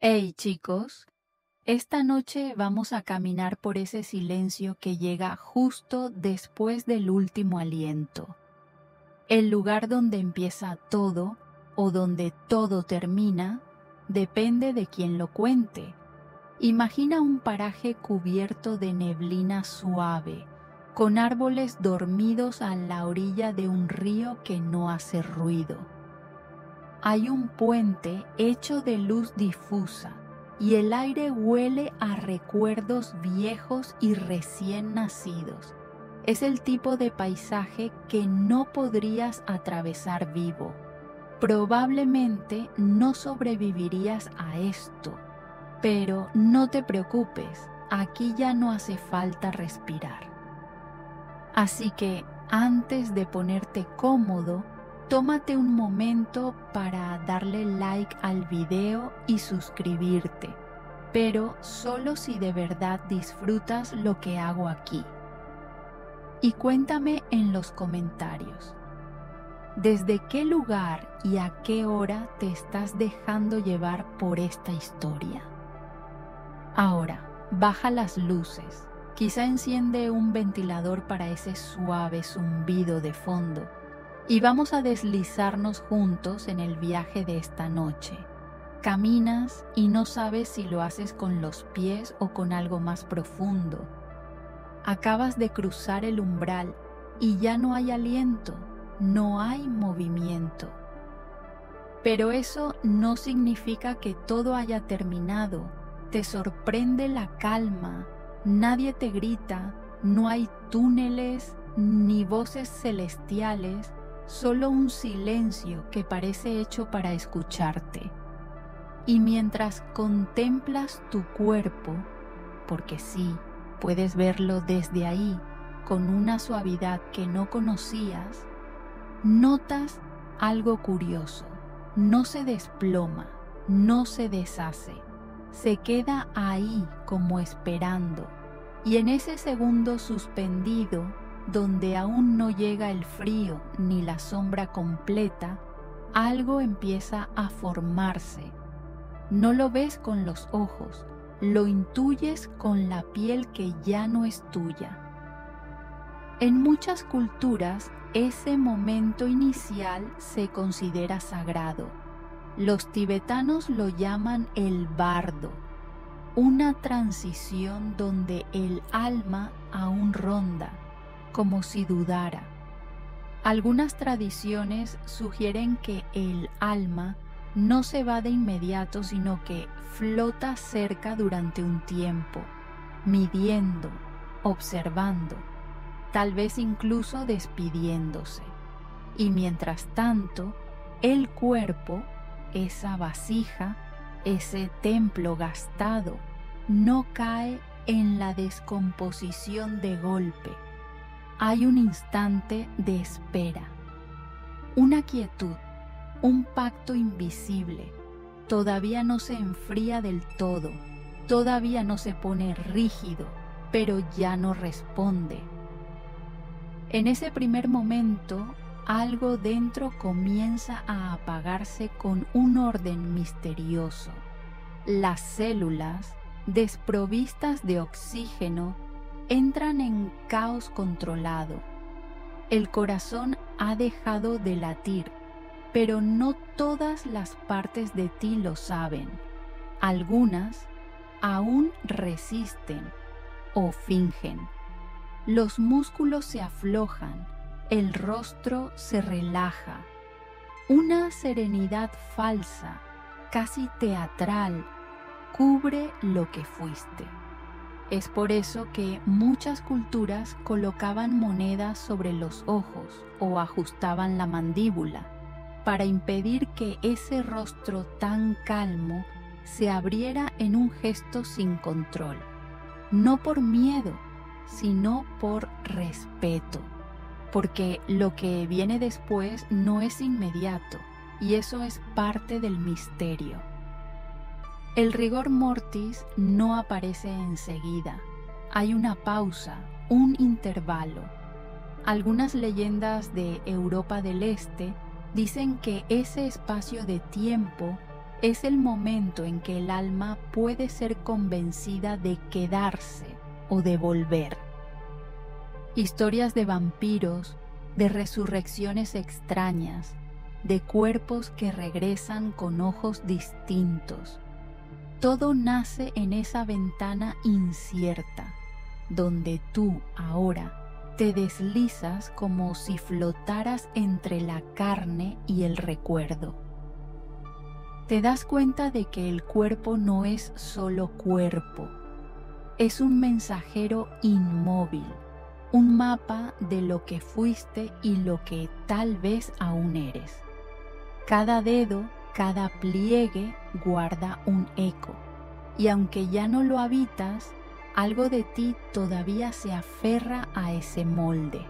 Hey chicos, esta noche vamos a caminar por ese silencio que llega justo después del último aliento, el lugar donde empieza todo o donde todo termina, depende de quien lo cuente. Imagina un paraje cubierto de neblina suave, con árboles dormidos a la orilla de un río que no hace ruido. Hay un puente hecho de luz difusa y el aire huele a recuerdos viejos y recién nacidos. Es el tipo de paisaje que no podrías atravesar vivo. Probablemente no sobrevivirías a esto, pero no te preocupes, aquí ya no hace falta respirar. Así que antes de ponerte cómodo, tómate un momento para darle like al video y suscribirte, pero solo si de verdad disfrutas lo que hago aquí. Y cuéntame en los comentarios, ¿desde qué lugar y a qué hora te estás dejando llevar por esta historia? Ahora, baja las luces, quizá enciende un ventilador para ese suave zumbido de fondo, y vamos a deslizarnos juntos en el viaje de esta noche. Caminas y no sabes si lo haces con los pies o con algo más profundo. Acabas de cruzar el umbral y ya no hay aliento, no hay movimiento. Pero eso no significa que todo haya terminado. Te sorprende la calma, nadie te grita, no hay túneles ni voces celestiales, solo un silencio que parece hecho para escucharte. Y mientras contemplas tu cuerpo, porque sí, puedes verlo desde ahí, con una suavidad que no conocías, notas algo curioso. No se desploma, no se deshace, se queda ahí como esperando. Y en ese segundo suspendido, donde aún no llega el frío ni la sombra completa, algo empieza a formarse. No lo ves con los ojos, lo intuyes con la piel que ya no es tuya. En muchas culturas, ese momento inicial se considera sagrado. Los tibetanos lo llaman el bardo, una transición donde el alma aún ronda, como si dudara. Algunas tradiciones sugieren que el alma no se va de inmediato, sino que flota cerca durante un tiempo, midiendo, observando, tal vez incluso despidiéndose. Y mientras tanto, el cuerpo, esa vasija, ese templo gastado, no cae en la descomposición de golpe. Hay un instante de espera, una quietud, un pacto invisible. Todavía no se enfría del todo, todavía no se pone rígido, pero ya no responde. En ese primer momento, algo dentro comienza a apagarse con un orden misterioso. Las células, desprovistas de oxígeno, entran en caos controlado. El corazón ha dejado de latir, pero no todas las partes de ti lo saben. Algunas aún resisten o fingen. Los músculos se aflojan, el rostro se relaja. Una serenidad falsa, casi teatral, cubre lo que fuiste. Es por eso que muchas culturas colocaban monedas sobre los ojos o ajustaban la mandíbula para impedir que ese rostro tan calmo se abriera en un gesto sin control, no por miedo, sino por respeto, porque lo que viene después no es inmediato y eso es parte del misterio. El rigor mortis no aparece enseguida. Hay una pausa, un intervalo. Algunas leyendas de Europa del Este dicen que ese espacio de tiempo Es el momento en que el alma puede ser convencida de quedarse o de volver. Historias de vampiros, de resurrecciones extrañas, de cuerpos que regresan con ojos distintos. Todo nace en esa ventana incierta, donde tú ahora te deslizas como si flotaras entre la carne y el recuerdo. Te das cuenta de que el cuerpo no es solo cuerpo, es un mensajero inmóvil, un mapa de lo que fuiste y lo que tal vez aún eres. Cada dedo, cada pliegue guarda un eco, y aunque ya no lo habitas, algo de ti todavía se aferra a ese molde.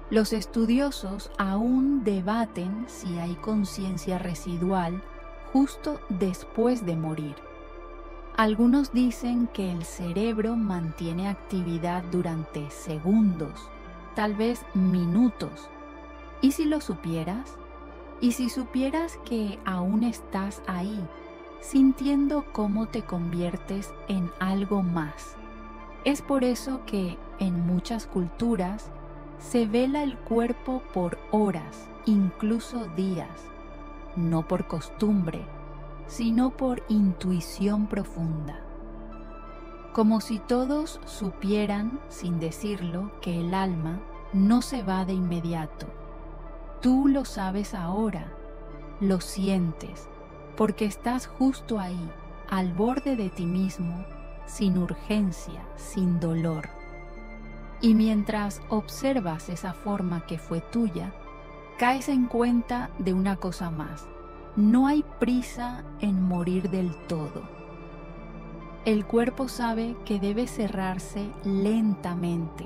Los estudiosos aún debaten si hay conciencia residual justo después de morir. Algunos dicen que el cerebro mantiene actividad durante segundos, tal vez minutos. ¿Y si lo supieras? ¿Y si supieras que aún estás ahí, sintiendo cómo te conviertes en algo más? Es por eso que en muchas culturas se vela el cuerpo por horas, incluso días, no por costumbre, sino por intuición profunda. Como si todos supieran, sin decirlo, que el alma no se va de inmediato. Tú lo sabes ahora, lo sientes, porque estás justo ahí, al borde de ti mismo, sin urgencia, sin dolor. Y mientras observas esa forma que fue tuya, caes en cuenta de una cosa más. No hay prisa en morir del todo. El cuerpo sabe que debe cerrarse lentamente.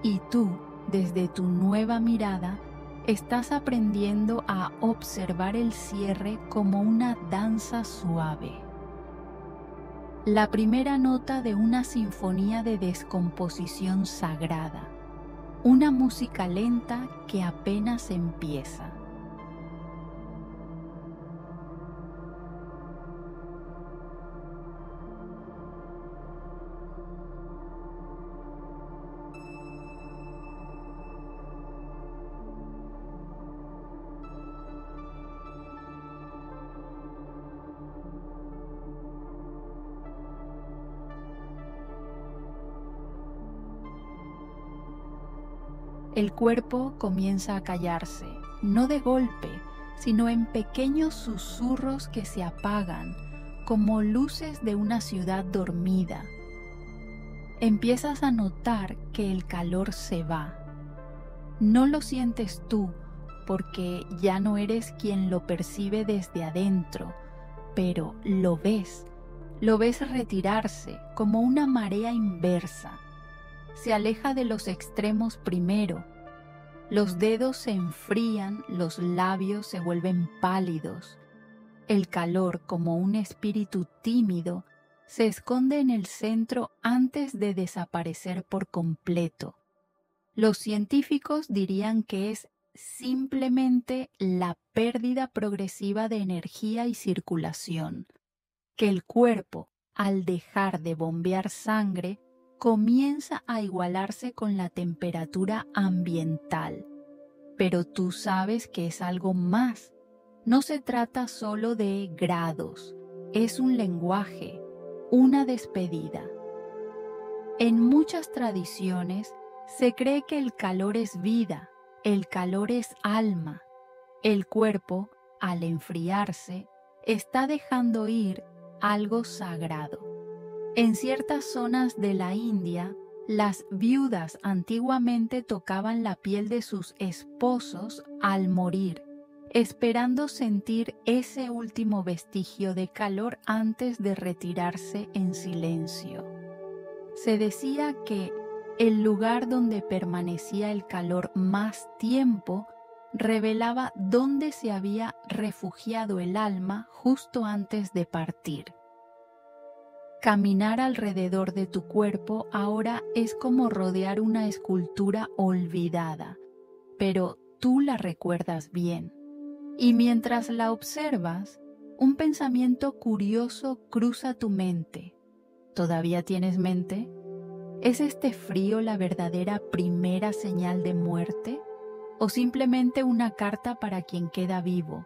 Y tú, desde tu nueva mirada, estás aprendiendo a observar el cierre como una danza suave. La primera nota de una sinfonía de descomposición sagrada, una música lenta que apenas empieza. El cuerpo comienza a callarse, no de golpe, sino en pequeños susurros que se apagan, como luces de una ciudad dormida. Empiezas a notar que el calor se va. No lo sientes tú, porque ya no eres quien lo percibe desde adentro, pero lo ves retirarse como una marea inversa. Se aleja de los extremos primero. Los dedos se enfrían, los labios se vuelven pálidos. El calor, como un espíritu tímido, se esconde en el centro antes de desaparecer por completo. Los científicos dirían que es simplemente la pérdida progresiva de energía y circulación, que el cuerpo, al dejar de bombear sangre, comienza a igualarse con la temperatura ambiental. Pero tú sabes que es algo más. No se trata solo de grados, es un lenguaje, una despedida. En muchas tradiciones se cree que el calor es vida, el calor es alma. El cuerpo, al enfriarse, está dejando ir algo sagrado. En ciertas zonas de la India, las viudas antiguamente tocaban la piel de sus esposos al morir, esperando sentir ese último vestigio de calor antes de retirarse en silencio. Se decía que el lugar donde permanecía el calor más tiempo revelaba dónde se había refugiado el alma justo antes de partir. Caminar alrededor de tu cuerpo ahora es como rodear una escultura olvidada, pero tú la recuerdas bien. Y mientras la observas, un pensamiento curioso cruza tu mente. ¿Todavía tienes mente? ¿Es este frío la verdadera primera señal de muerte? ¿O simplemente una carta para quien queda vivo?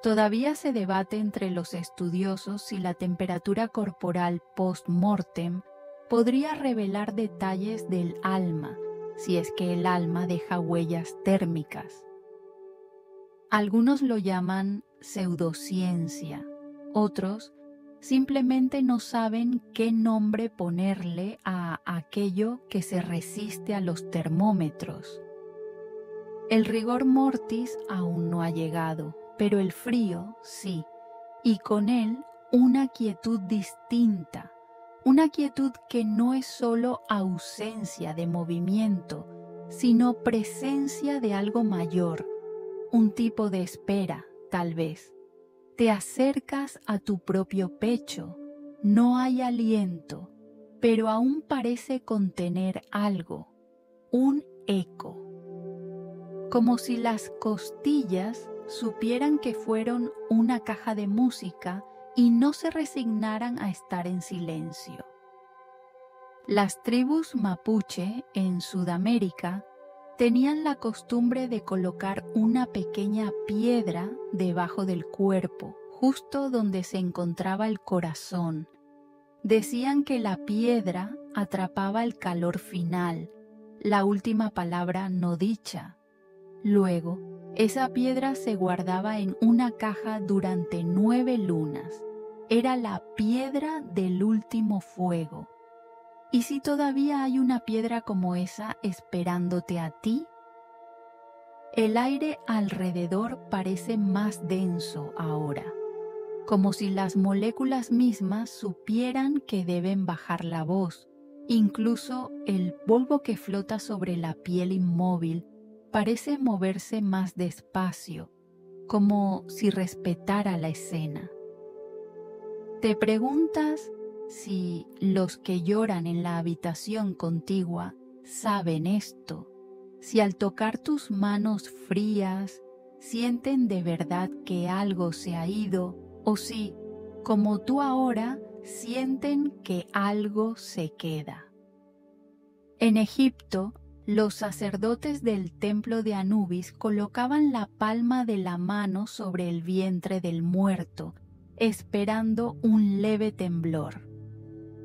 Todavía se debate entre los estudiosos si la temperatura corporal post-mortem podría revelar detalles del alma, si es que el alma deja huellas térmicas. Algunos lo llaman pseudociencia, otros simplemente no saben qué nombre ponerle a aquello que se resiste a los termómetros. El rigor mortis aún no ha llegado, pero el frío sí, y con él una quietud distinta, una quietud que no es solo ausencia de movimiento, sino presencia de algo mayor, un tipo de espera, tal vez. Te acercas a tu propio pecho, no hay aliento, pero aún parece contener algo, un eco. Como si las costillas supieran que fueron una caja de música y no se resignaran a estar en silencio. Las tribus mapuche en Sudamérica tenían la costumbre de colocar una pequeña piedra debajo del cuerpo, justo donde se encontraba el corazón. Decían que la piedra atrapaba el calor final, la última palabra no dicha. Luego, esa piedra se guardaba en una caja durante 9 lunas. Era la piedra del último fuego. ¿Y si todavía hay una piedra como esa esperándote a ti? El aire alrededor parece más denso ahora, como si las moléculas mismas supieran que deben bajar la voz. Incluso el polvo que flota sobre la piel inmóvil parece moverse más despacio, como si respetara la escena. Te preguntas si los que lloran en la habitación contigua saben esto, si al tocar tus manos frías sienten de verdad que algo se ha ido, o si, como tú ahora, sienten que algo se queda. En Egipto, los sacerdotes del templo de Anubis colocaban la palma de la mano sobre el vientre del muerto, esperando un leve temblor.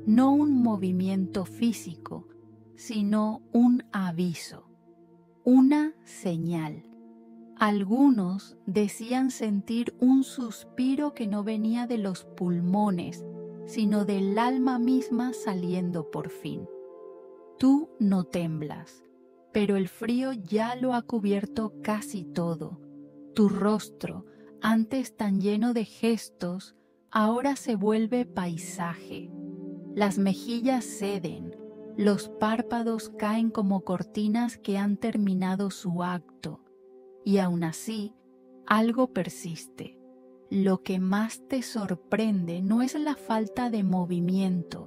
No un movimiento físico, sino un aviso, una señal. Algunos decían sentir un suspiro que no venía de los pulmones, sino del alma misma saliendo por fin. Tú no temblas, pero el frío ya lo ha cubierto casi todo. Tu rostro, antes tan lleno de gestos, ahora se vuelve paisaje. Las mejillas ceden, los párpados caen como cortinas que han terminado su acto, y aún así, algo persiste. Lo que más te sorprende no es la falta de movimiento,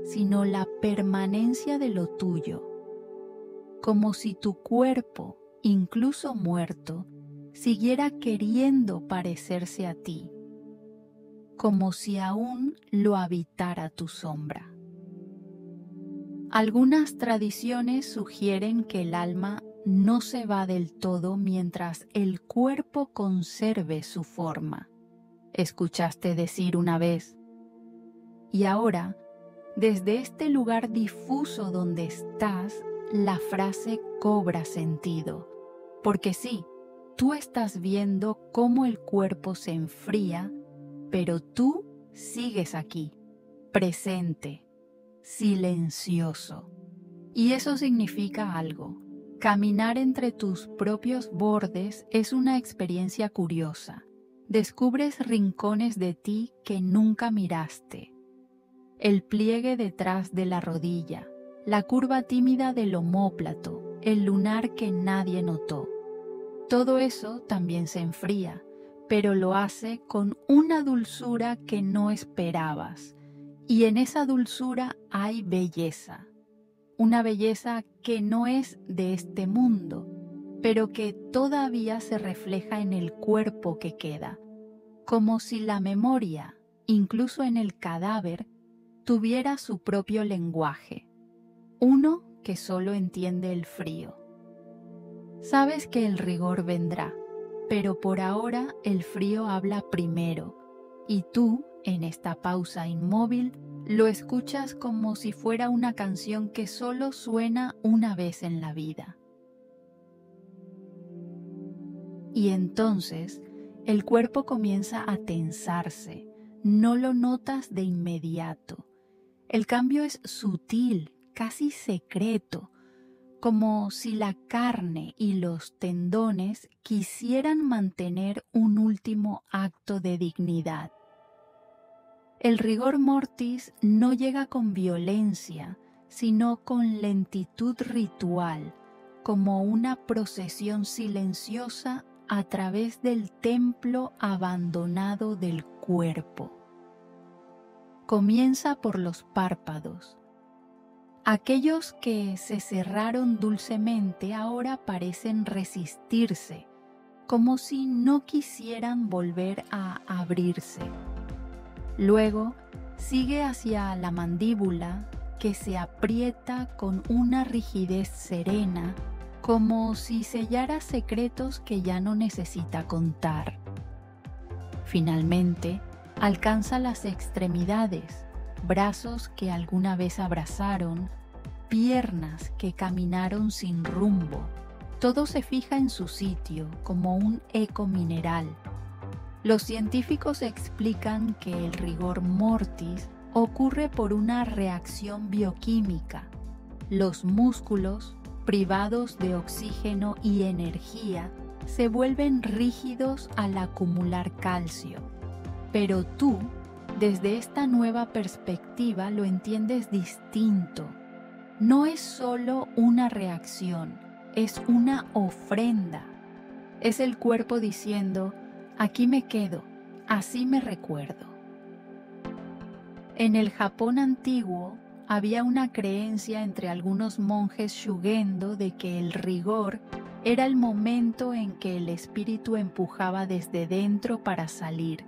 sino la permanencia de lo tuyo, como si tu cuerpo, incluso muerto, siguiera queriendo parecerse a ti, como si aún lo habitara tu sombra. Algunas tradiciones sugieren que el alma no se va del todo mientras el cuerpo conserve su forma. Escuchaste decir una vez. Y ahora, desde este lugar difuso donde estás, la frase cobra sentido. Porque sí, tú estás viendo cómo el cuerpo se enfría, pero tú sigues aquí, presente, silencioso. Y eso significa algo. Caminar entre tus propios bordes es una experiencia curiosa. Descubres rincones de ti que nunca miraste. El pliegue detrás de la rodilla, la curva tímida del omóplato, el lunar que nadie notó. Todo eso también se enfría, pero lo hace con una dulzura que no esperabas. Y en esa dulzura hay belleza. Una belleza que no es de este mundo, pero que todavía se refleja en el cuerpo que queda, como si la memoria, incluso en el cadáver, tuviera su propio lenguaje, uno que solo entiende el frío. Sabes que el rigor vendrá, pero por ahora el frío habla primero, y tú, en esta pausa inmóvil, lo escuchas como si fuera una canción que solo suena una vez en la vida. Y entonces el cuerpo comienza a tensarse, no lo notas de inmediato. El cambio es sutil, casi secreto, como si la carne y los tendones quisieran mantener un último acto de dignidad. El rigor mortis no llega con violencia, sino con lentitud ritual, como una procesión silenciosa a través del templo abandonado del cuerpo. Comienza por los párpados. Aquellos que se cerraron dulcemente ahora parecen resistirse, como si no quisieran volver a abrirse. Luego sigue hacia la mandíbula, que se aprieta con una rigidez serena, como si sellara secretos que ya no necesita contar. Finalmente, alcanza las extremidades, brazos que alguna vez abrazaron, piernas que caminaron sin rumbo. Todo se fija en su sitio como un eco mineral. Los científicos explican que el rigor mortis ocurre por una reacción bioquímica. Los músculos, privados de oxígeno y energía, se vuelven rígidos al acumular calcio. Pero tú, desde esta nueva perspectiva, lo entiendes distinto. No es solo una reacción, es una ofrenda. Es el cuerpo diciendo: aquí me quedo, así me recuerdo. En el Japón antiguo había una creencia entre algunos monjes shugendo de que el rigor era el momento en que el espíritu empujaba desde dentro para salir,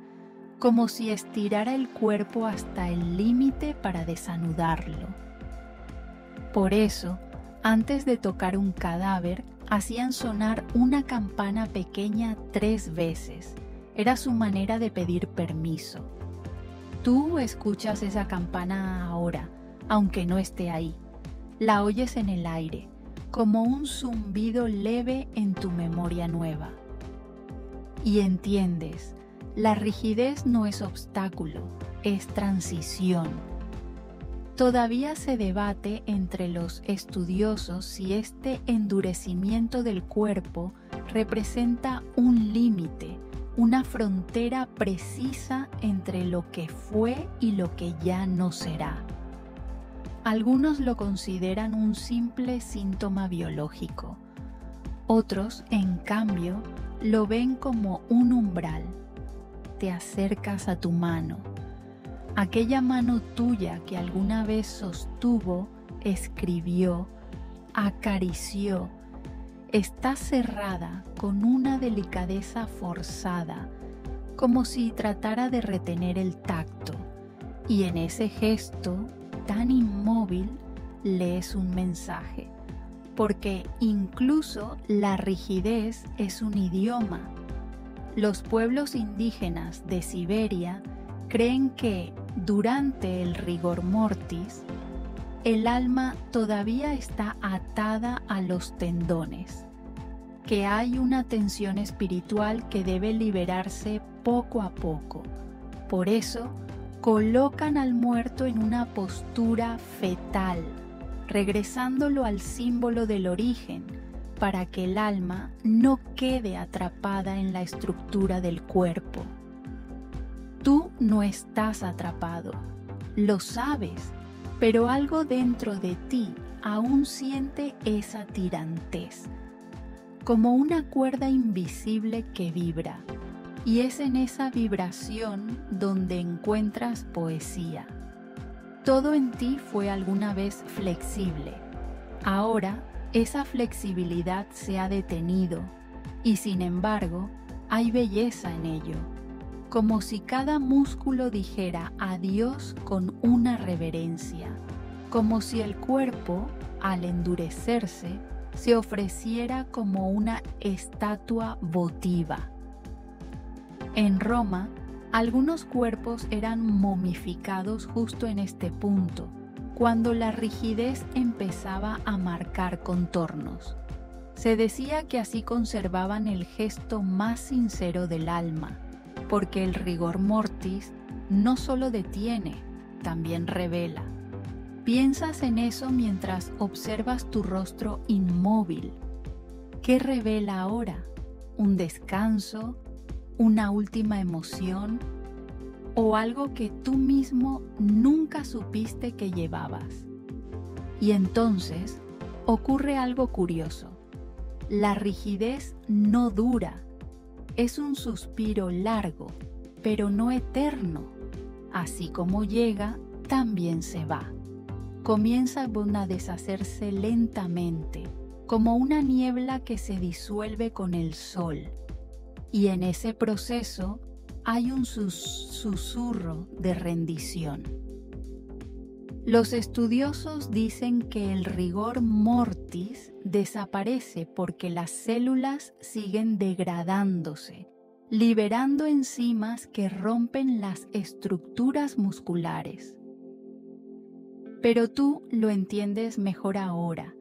como si estirara el cuerpo hasta el límite para desanudarlo. Por eso, antes de tocar un cadáver, hacían sonar una campana pequeña 3 veces. Era su manera de pedir permiso. Tú escuchas esa campana ahora, aunque no esté ahí. La oyes en el aire, como un zumbido leve en tu memoria nueva. Y entiendes, la rigidez no es obstáculo, es transición. Todavía se debate entre los estudiosos si este endurecimiento del cuerpo representa un límite, una frontera precisa entre lo que fue y lo que ya no será. Algunos lo consideran un simple síntoma biológico. Otros, en cambio, lo ven como un umbral. Te acercas a tu mano. Aquella mano tuya que alguna vez sostuvo, escribió, acarició, está cerrada con una delicadeza forzada, como si tratara de retener el tacto, y en ese gesto tan inmóvil lees un mensaje, porque incluso la rigidez es un idioma. Los pueblos indígenas de Siberia creen que durante el rigor mortis, el alma todavía está atada a los tendones, que hay una tensión espiritual que debe liberarse poco a poco. Por eso, colocan al muerto en una postura fetal, regresándolo al símbolo del origen, para que el alma no quede atrapada en la estructura del cuerpo. Tú no estás atrapado, lo sabes, pero algo dentro de ti aún siente esa tirantez, como una cuerda invisible que vibra, y es en esa vibración donde encuentras poesía. Todo en ti fue alguna vez flexible, ahora esa flexibilidad se ha detenido y sin embargo hay belleza en ello, como si cada músculo dijera adiós con una reverencia, como si el cuerpo, al endurecerse, se ofreciera como una estatua votiva. En Roma, algunos cuerpos eran momificados justo en este punto, cuando la rigidez empezaba a marcar contornos. Se decía que así conservaban el gesto más sincero del alma, porque el rigor mortis no solo detiene, también revela. Piensas en eso mientras observas tu rostro inmóvil. ¿Qué revela ahora? ¿Un descanso? ¿Una última emoción? ¿O algo que tú mismo nunca supiste que llevabas? Y entonces ocurre algo curioso. La rigidez no dura. Es un suspiro largo, pero no eterno. Así como llega, también se va. Comienza a deshacerse lentamente, como una niebla que se disuelve con el sol. Y en ese proceso hay un susurro de rendición. Los estudiosos dicen que el rigor mortis desaparece porque las células siguen degradándose, liberando enzimas que rompen las estructuras musculares. Pero tú lo entiendes mejor ahora.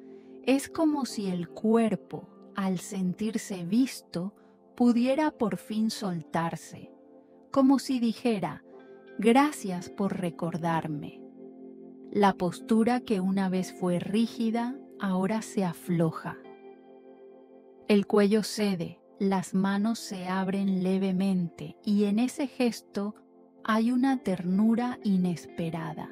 Es como si el cuerpo, al sentirse visto, pudiera por fin soltarse, como si dijera, gracias por recordarme. La postura que una vez fue rígida, ahora se afloja. El cuello cede, las manos se abren levemente y en ese gesto hay una ternura inesperada.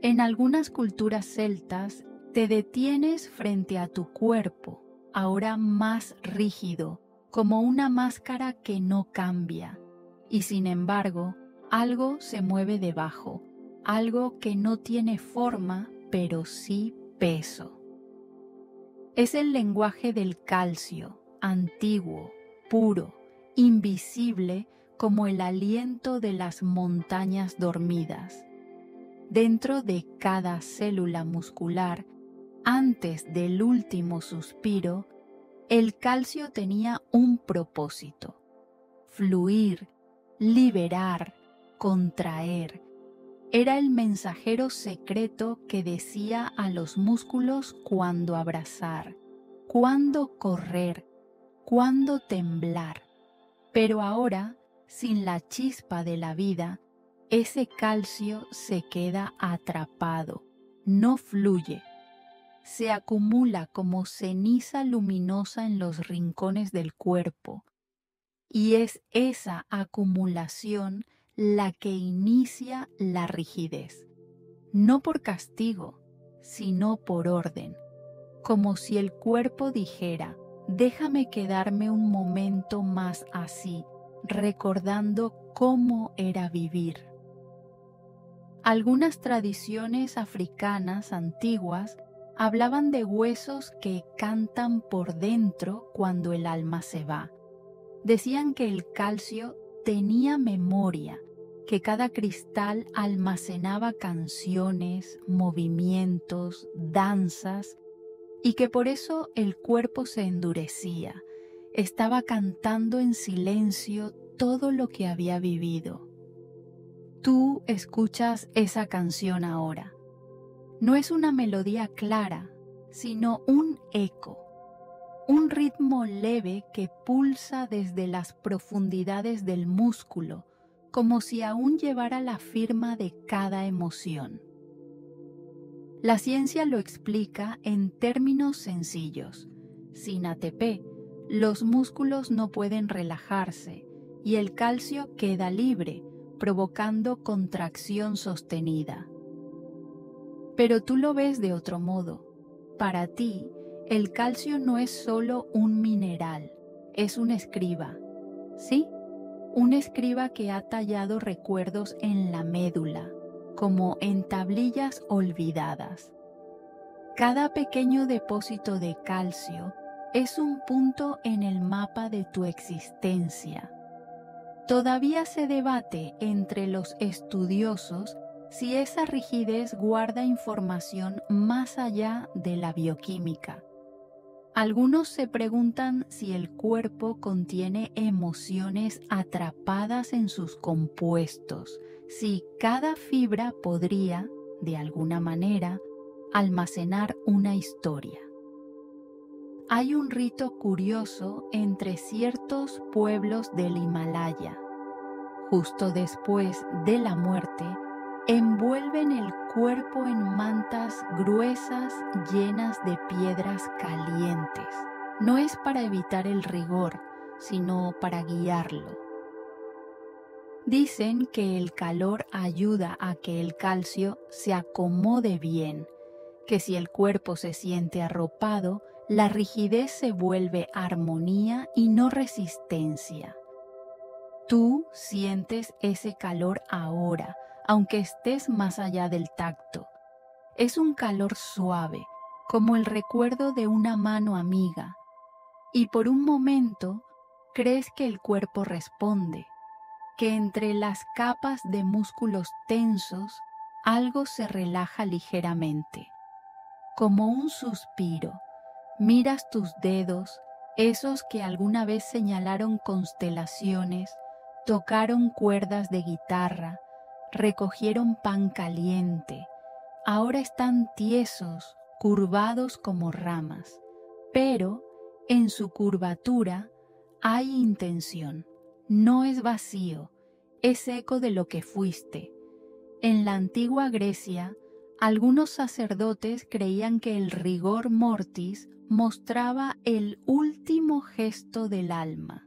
En algunas culturas celtas, te detienes frente a tu cuerpo, ahora más rígido, como una máscara que no cambia, y sin embargo, algo se mueve debajo, algo que no tiene forma, pero sí peso. Es el lenguaje del calcio, antiguo, puro, invisible como el aliento de las montañas dormidas. Dentro de cada célula muscular, antes del último suspiro, el calcio tenía un propósito: fluir, liberar, contraer. Era el mensajero secreto que decía a los músculos cuándo abrazar, cuándo correr, cuándo temblar. Pero ahora, sin la chispa de la vida, ese calcio se queda atrapado, no fluye. Se acumula como ceniza luminosa en los rincones del cuerpo, y es esa acumulación la que inicia la rigidez, no por castigo, sino por orden, como si el cuerpo dijera, déjame quedarme un momento más así, recordando cómo era vivir. Algunas tradiciones africanas antiguas hablaban de huesos que cantan por dentro cuando el alma se va. Decían que el calcio tenía memoria, que cada cristal almacenaba canciones, movimientos, danzas, y que por eso el cuerpo se endurecía. Estaba cantando en silencio todo lo que había vivido. Tú escuchas esa canción ahora. No es una melodía clara, sino un eco, un ritmo leve que pulsa desde las profundidades del músculo, como si aún llevara la firma de cada emoción. La ciencia lo explica en términos sencillos. Sin ATP, los músculos no pueden relajarse y el calcio queda libre, provocando contracción sostenida. Pero tú lo ves de otro modo. Para ti, el calcio no es solo un mineral, es un escriba. ¿Sí? Un escriba que ha tallado recuerdos en la médula, como en tablillas olvidadas. Cada pequeño depósito de calcio es un punto en el mapa de tu existencia. Todavía se debate entre los estudiosos si esa rigidez guarda información más allá de la bioquímica. Algunos se preguntan si el cuerpo contiene emociones atrapadas en sus compuestos, si cada fibra podría, de alguna manera, almacenar una historia. Hay un rito curioso entre ciertos pueblos del Himalaya. Justo después de la muerte, envuelven el cuerpo en mantas gruesas llenas de piedras calientes. No es para evitar el rigor, sino para guiarlo. Dicen que el calor ayuda a que el calcio se acomode bien, que si el cuerpo se siente arropado, la rigidez se vuelve armonía y no resistencia. Tú sientes ese calor ahora, aunque estés más allá del tacto. Es un calor suave, como el recuerdo de una mano amiga, y por un momento crees que el cuerpo responde, que entre las capas de músculos tensos algo se relaja ligeramente. Como un suspiro, miras tus dedos, esos que alguna vez señalaron constelaciones, tocaron cuerdas de guitarra, recogieron pan caliente. Ahora están tiesos, curvados como ramas, pero en su curvatura hay intención. No es vacío, es eco de lo que fuiste. En la antigua Grecia, algunos sacerdotes creían que el rigor mortis mostraba el último gesto del alma.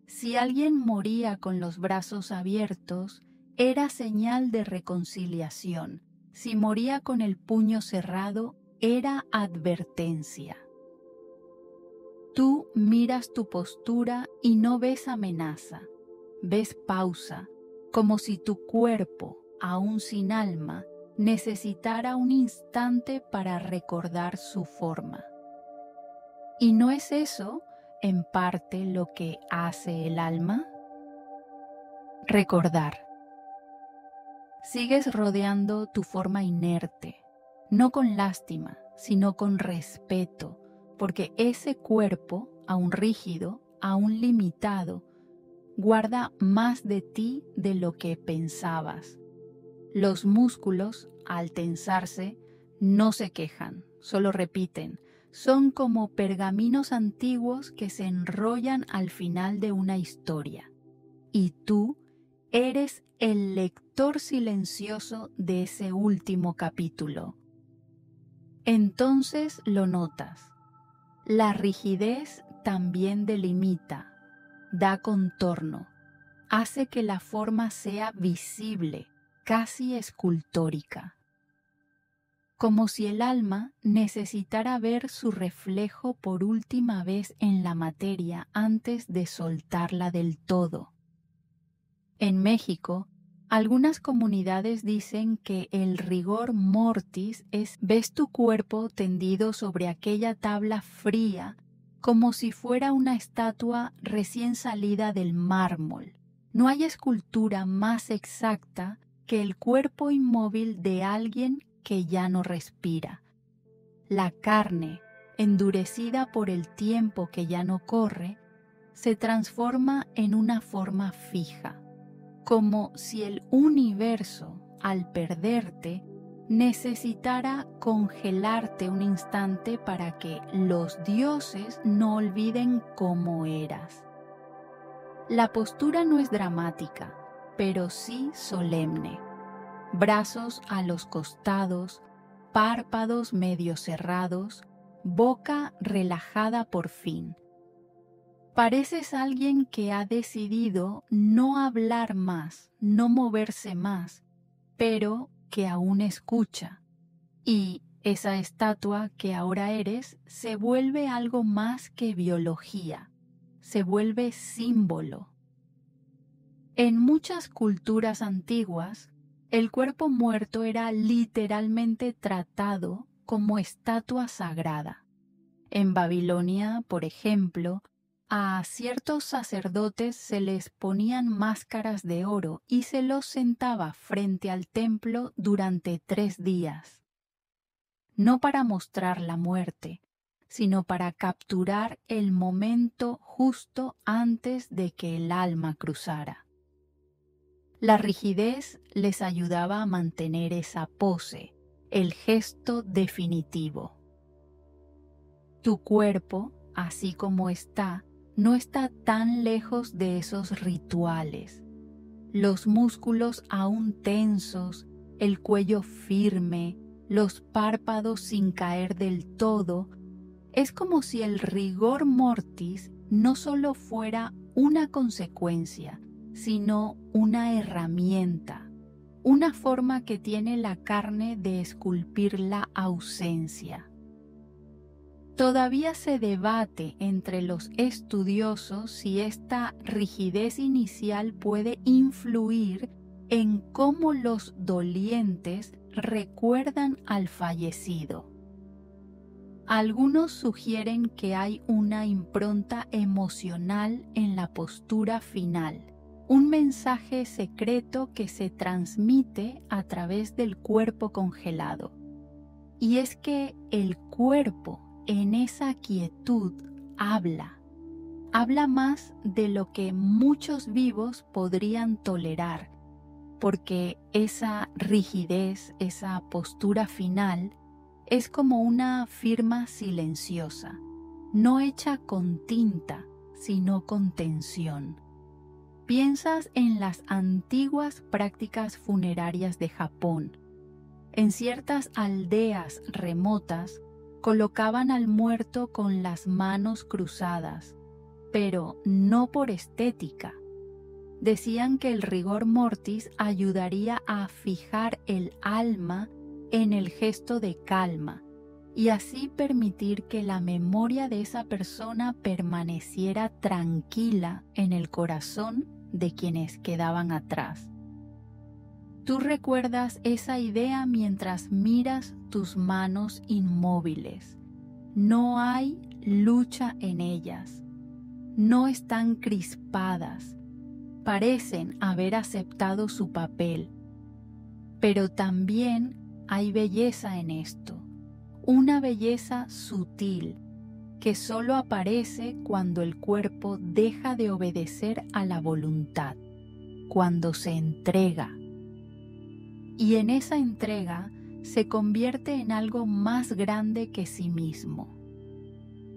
Si alguien moría con los brazos abiertos, era señal de reconciliación. Si moría con el puño cerrado, era advertencia. Tú miras tu postura y no ves amenaza, ves pausa, como si tu cuerpo, aún sin alma, necesitara un instante para recordar su forma. ¿Y no es eso, en parte, lo que hace el alma? Recordar. Sigues rodeando tu forma inerte, no con lástima, sino con respeto, porque ese cuerpo, aún rígido, aún limitado, guarda más de ti de lo que pensabas. Los músculos, al tensarse, no se quejan, solo repiten. Son como pergaminos antiguos que se enrollan al final de una historia. Y tú eres el lector silencioso de ese último capítulo. Entonces lo notas. La rigidez también delimita, da contorno, hace que la forma sea visible, casi escultórica. Como si el alma necesitara ver su reflejo por última vez en la materia antes de soltarla del todo. En México, algunas comunidades dicen que el rigor mortis es ves tu cuerpo tendido sobre aquella tabla fría como si fuera una estatua recién salida del mármol. No hay escultura más exacta que el cuerpo inmóvil de alguien que ya no respira. La carne, endurecida por el tiempo que ya no corre, se transforma en una forma fija, como si el universo, al perderte, necesitara congelarte un instante para que los dioses no olviden cómo eras. La postura no es dramática, pero sí solemne. Brazos a los costados, párpados medio cerrados, boca relajada por fin. Pareces alguien que ha decidido no hablar más, no moverse más, pero que aún escucha. Y esa estatua que ahora eres se vuelve algo más que biología, se vuelve símbolo. En muchas culturas antiguas, el cuerpo muerto era literalmente tratado como estatua sagrada. En Babilonia, por ejemplo, a ciertos sacerdotes se les ponían máscaras de oro y se los sentaba frente al templo durante 3 días, no para mostrar la muerte, sino para capturar el momento justo antes de que el alma cruzara. La rigidez les ayudaba a mantener esa pose, el gesto definitivo. Tu cuerpo, así como está, no está tan lejos de esos rituales. Los músculos aún tensos, el cuello firme, los párpados sin caer del todo. Es como si el rigor mortis no solo fuera una consecuencia, sino una herramienta, una forma que tiene la carne de esculpir la ausencia. Todavía se debate entre los estudiosos si esta rigidez inicial puede influir en cómo los dolientes recuerdan al fallecido. Algunos sugieren que hay una impronta emocional en la postura final, un mensaje secreto que se transmite a través del cuerpo congelado. Y es que el cuerpo en esa quietud habla más de lo que muchos vivos podrían tolerar, porque esa rigidez, esa postura final, es como una firma silenciosa, no hecha con tinta, sino con tensión. Piensas en las antiguas prácticas funerarias de Japón. En ciertas aldeas remotas, colocaban al muerto con las manos cruzadas, pero no por estética. Decían que el rigor mortis ayudaría a fijar el alma en el gesto de calma y así permitir que la memoria de esa persona permaneciera tranquila en el corazón de quienes quedaban atrás. Tú recuerdas esa idea mientras miras tus manos inmóviles. No hay lucha en ellas. No están crispadas. Parecen haber aceptado su papel. Pero también hay belleza en esto. Una belleza sutil que solo aparece cuando el cuerpo deja de obedecer a la voluntad, cuando se entrega. Y en esa entrega se convierte en algo más grande que sí mismo.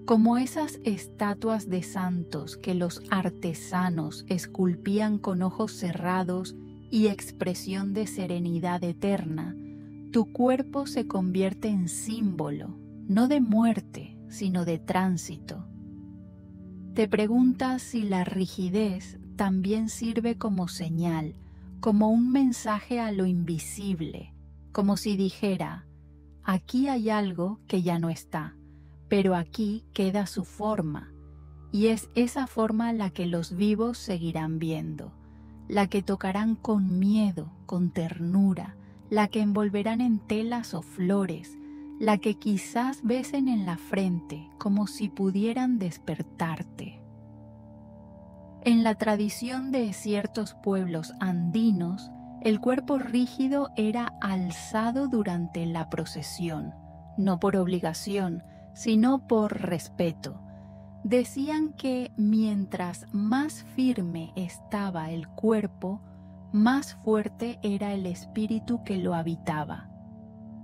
Como esas estatuas de santos que los artesanos esculpían con ojos cerrados y expresión de serenidad eterna, tu cuerpo se convierte en símbolo, no de muerte, sino de tránsito. Te preguntas si la rigidez también sirve como señal, como un mensaje a lo invisible, como si dijera, aquí hay algo que ya no está, pero aquí queda su forma, y es esa forma la que los vivos seguirán viendo, la que tocarán con miedo, con ternura, la que envolverán en telas o flores, la que quizás besen en la frente como si pudieran despertarte. En la tradición de ciertos pueblos andinos, el cuerpo rígido era alzado durante la procesión, no por obligación, sino por respeto. Decían que mientras más firme estaba el cuerpo, más fuerte era el espíritu que lo habitaba.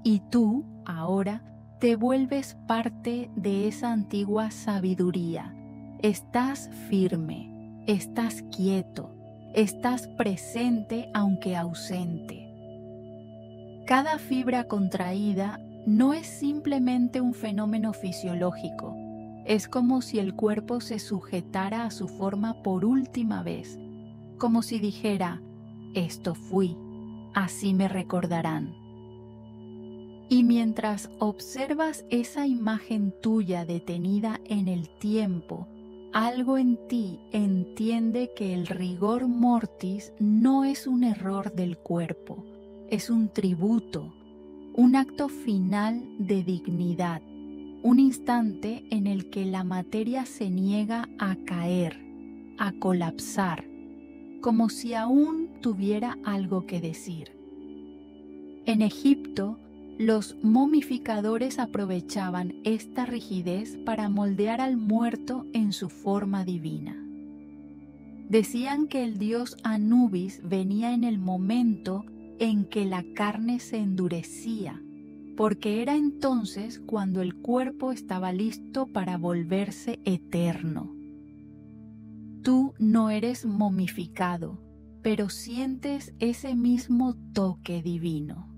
Y tú, ahora, te vuelves parte de esa antigua sabiduría. Estás firme. Estás quieto, estás presente aunque ausente. Cada fibra contraída no es simplemente un fenómeno fisiológico, es como si el cuerpo se sujetara a su forma por última vez, como si dijera, esto fui, así me recordarán. Y mientras observas esa imagen tuya detenida en el tiempo, algo en ti entiende que el rigor mortis no es un error del cuerpo, es un tributo, un acto final de dignidad, un instante en el que la materia se niega a caer, a colapsar, como si aún tuviera algo que decir. En Egipto, los momificadores aprovechaban esta rigidez para moldear al muerto en su forma divina. Decían que el dios Anubis venía en el momento en que la carne se endurecía, porque era entonces cuando el cuerpo estaba listo para volverse eterno. Tú no eres momificado, pero sientes ese mismo toque divino.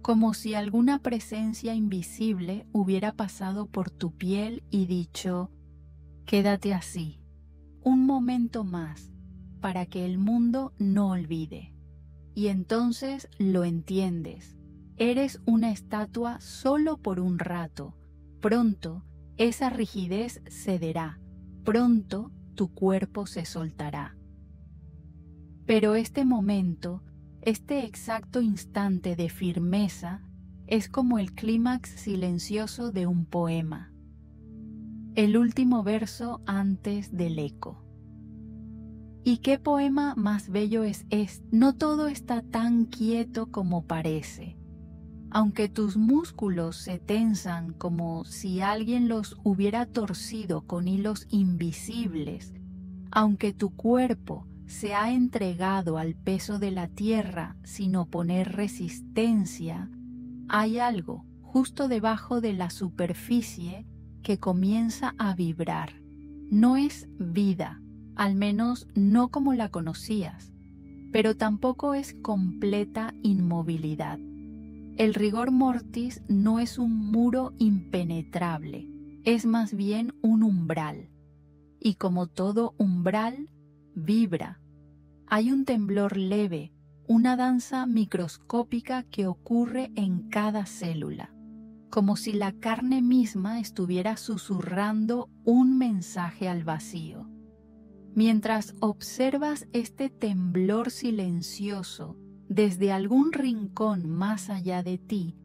Como si alguna presencia invisible hubiera pasado por tu piel y dicho: quédate así, un momento más, para que el mundo no olvide. Y entonces lo entiendes. Eres una estatua solo por un rato. Pronto esa rigidez cederá. Pronto tu cuerpo se soltará. Pero este momento, este exacto instante de firmeza, es como el clímax silencioso de un poema. El último verso antes del eco. ¿Y qué poema más bello es este? No todo está tan quieto como parece. Aunque tus músculos se tensan como si alguien los hubiera torcido con hilos invisibles, aunque tu cuerpo se ha entregado al peso de la tierra sin oponer resistencia, hay algo justo debajo de la superficie que comienza a vibrar. No es vida, al menos no como la conocías, pero tampoco es completa inmovilidad. El rigor mortis no es un muro impenetrable, es más bien un umbral. Y como todo umbral, vibra. Hay un temblor leve, una danza microscópica que ocurre en cada célula, como si la carne misma estuviera susurrando un mensaje al vacío. Mientras observas este temblor silencioso desde algún rincón más allá de ti,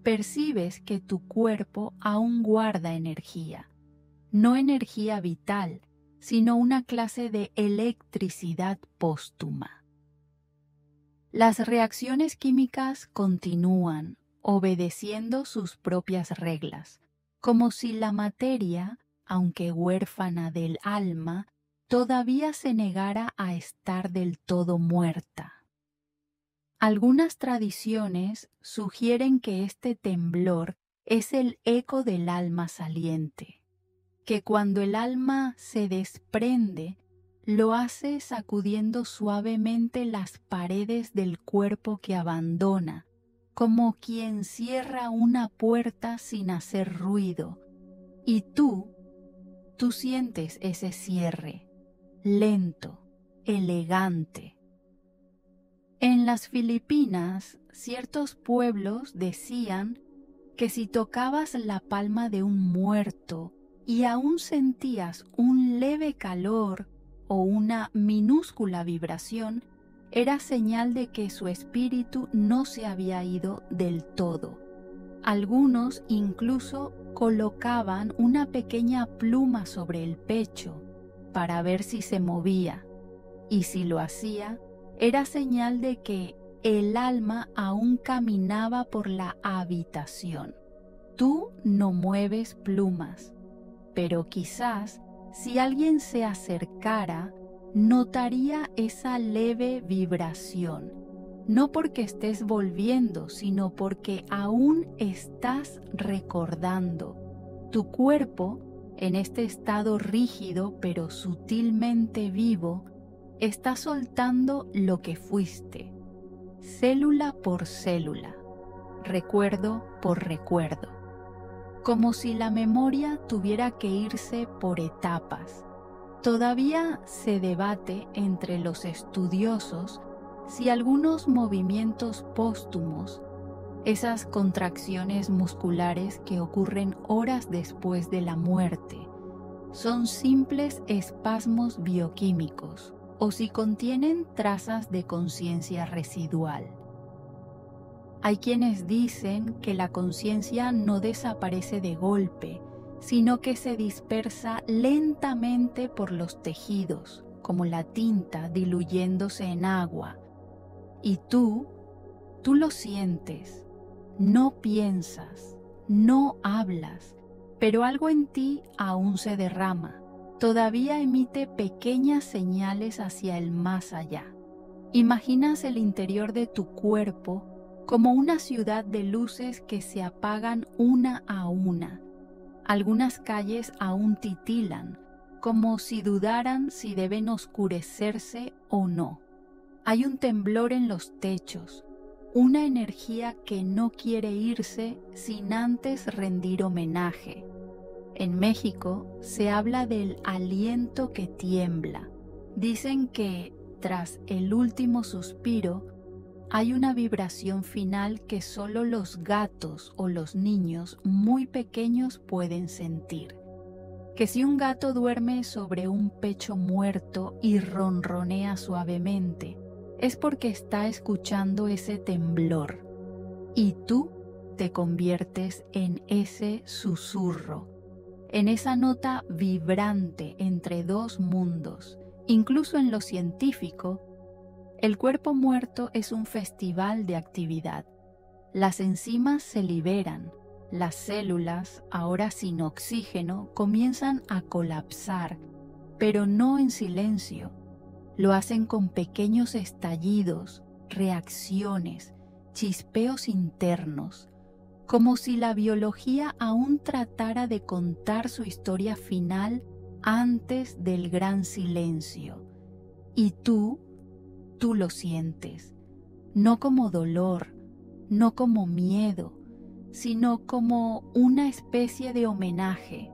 percibes que tu cuerpo aún guarda energía. No energía vital, sino una clase de electricidad póstuma. Las reacciones químicas continúan, obedeciendo sus propias reglas, como si la materia, aunque huérfana del alma, todavía se negara a estar del todo muerta. Algunas tradiciones sugieren que este temblor es el eco del alma saliente, que cuando el alma se desprende, lo hace sacudiendo suavemente las paredes del cuerpo que abandona, como quien cierra una puerta sin hacer ruido, y tú sientes ese cierre, lento, elegante. En las Filipinas, ciertos pueblos decían que si tocabas la palma de un muerto y aún sentías un leve calor o una minúscula vibración, era señal de que su espíritu no se había ido del todo. Algunos incluso colocaban una pequeña pluma sobre el pecho para ver si se movía, y si lo hacía, era señal de que el alma aún caminaba por la habitación. Tú no mueves plumas, pero quizás si alguien se acercara, notaría esa leve vibración, no porque estés volviendo, sino porque aún estás recordando. Tu cuerpo, en este estado rígido pero sutilmente vivo, está soltando lo que fuiste, célula por célula, recuerdo por recuerdo, como si la memoria tuviera que irse por etapas. Todavía se debate entre los estudiosos si algunos movimientos póstumos, esas contracciones musculares que ocurren horas después de la muerte, son simples espasmos bioquímicos o si contienen trazas de conciencia residual. Hay quienes dicen que la conciencia no desaparece de golpe, sino que se dispersa lentamente por los tejidos, como la tinta diluyéndose en agua. Y tú lo sientes, no piensas, no hablas, pero algo en ti aún se derrama, todavía emite pequeñas señales hacia el más allá. Imaginas el interior de tu cuerpo como una ciudad de luces que se apagan una a una. Algunas calles aún titilan, como si dudaran si deben oscurecerse o no. Hay un temblor en los techos, una energía que no quiere irse sin antes rendir homenaje. En México se habla del aliento que tiembla. Dicen que, tras el último suspiro, hay una vibración final que solo los gatos o los niños muy pequeños pueden sentir. Que si un gato duerme sobre un pecho muerto y ronronea suavemente, es porque está escuchando ese temblor. Y tú te conviertes en ese susurro, en esa nota vibrante entre dos mundos. Incluso en lo científico, el cuerpo muerto es un festival de actividad. Las enzimas se liberan, las células, ahora sin oxígeno, comienzan a colapsar, pero no en silencio. Lo hacen con pequeños estallidos, reacciones, chispeos internos, como si la biología aún tratara de contar su historia final antes del gran silencio. Y tú lo sientes, no como dolor, no como miedo, sino como una especie de homenaje,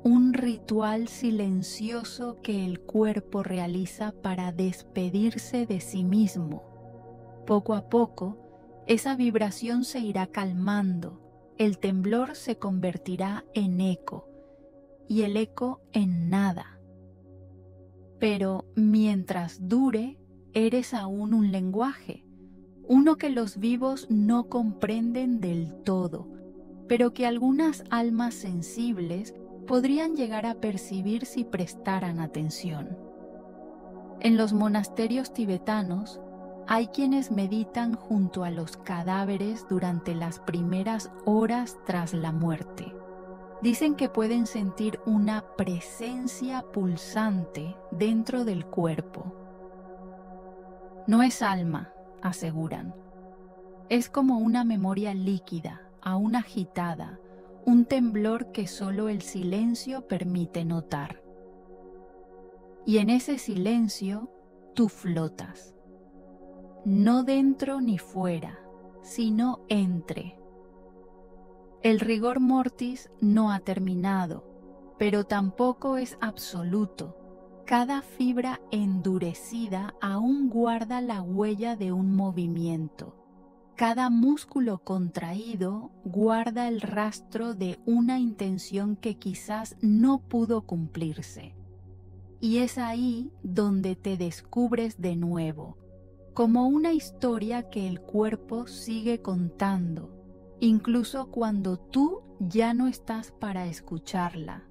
un ritual silencioso que el cuerpo realiza para despedirse de sí mismo. Poco a poco, esa vibración se irá calmando, el temblor se convertirá en eco y el eco en nada. Pero mientras dure, eres aún un lenguaje, uno que los vivos no comprenden del todo, pero que algunas almas sensibles podrían llegar a percibir si prestaran atención. En los monasterios tibetanos hay quienes meditan junto a los cadáveres durante las primeras horas tras la muerte. Dicen que pueden sentir una presencia pulsante dentro del cuerpo. No es alma, aseguran. Es como una memoria líquida, aún agitada, un temblor que solo el silencio permite notar. Y en ese silencio tú flotas. No dentro ni fuera, sino entre. El rigor mortis no ha terminado, pero tampoco es absoluto. Cada fibra endurecida aún guarda la huella de un movimiento. Cada músculo contraído guarda el rastro de una intención que quizás no pudo cumplirse. Y es ahí donde te descubres de nuevo, como una historia que el cuerpo sigue contando, incluso cuando tú ya no estás para escucharla.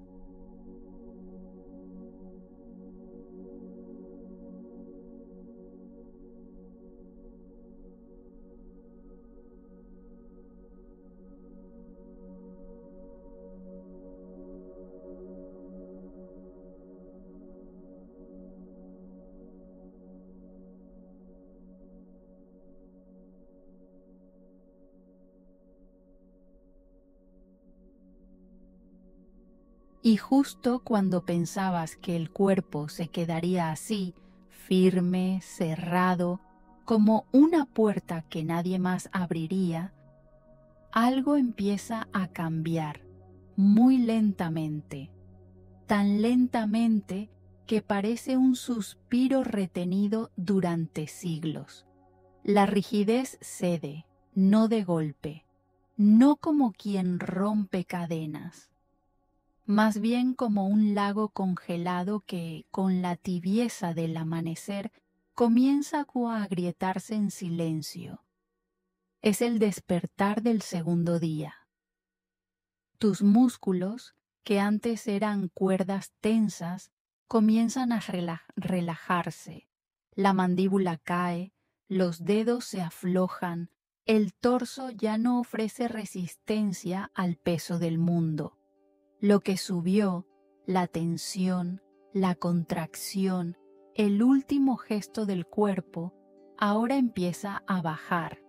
Y justo cuando pensabas que el cuerpo se quedaría así, firme, cerrado, como una puerta que nadie más abriría, algo empieza a cambiar, muy lentamente, tan lentamente que parece un suspiro retenido durante siglos. La rigidez cede, no de golpe, no como quien rompe cadenas, más bien como un lago congelado que, con la tibieza del amanecer, comienza a agrietarse en silencio. Es el despertar del segundo día. Tus músculos, que antes eran cuerdas tensas, comienzan a relajarse. La mandíbula cae, los dedos se aflojan, el torso ya no ofrece resistencia al peso del mundo. Lo que subió, la tensión, la contracción, el último gesto del cuerpo, ahora empieza a bajar.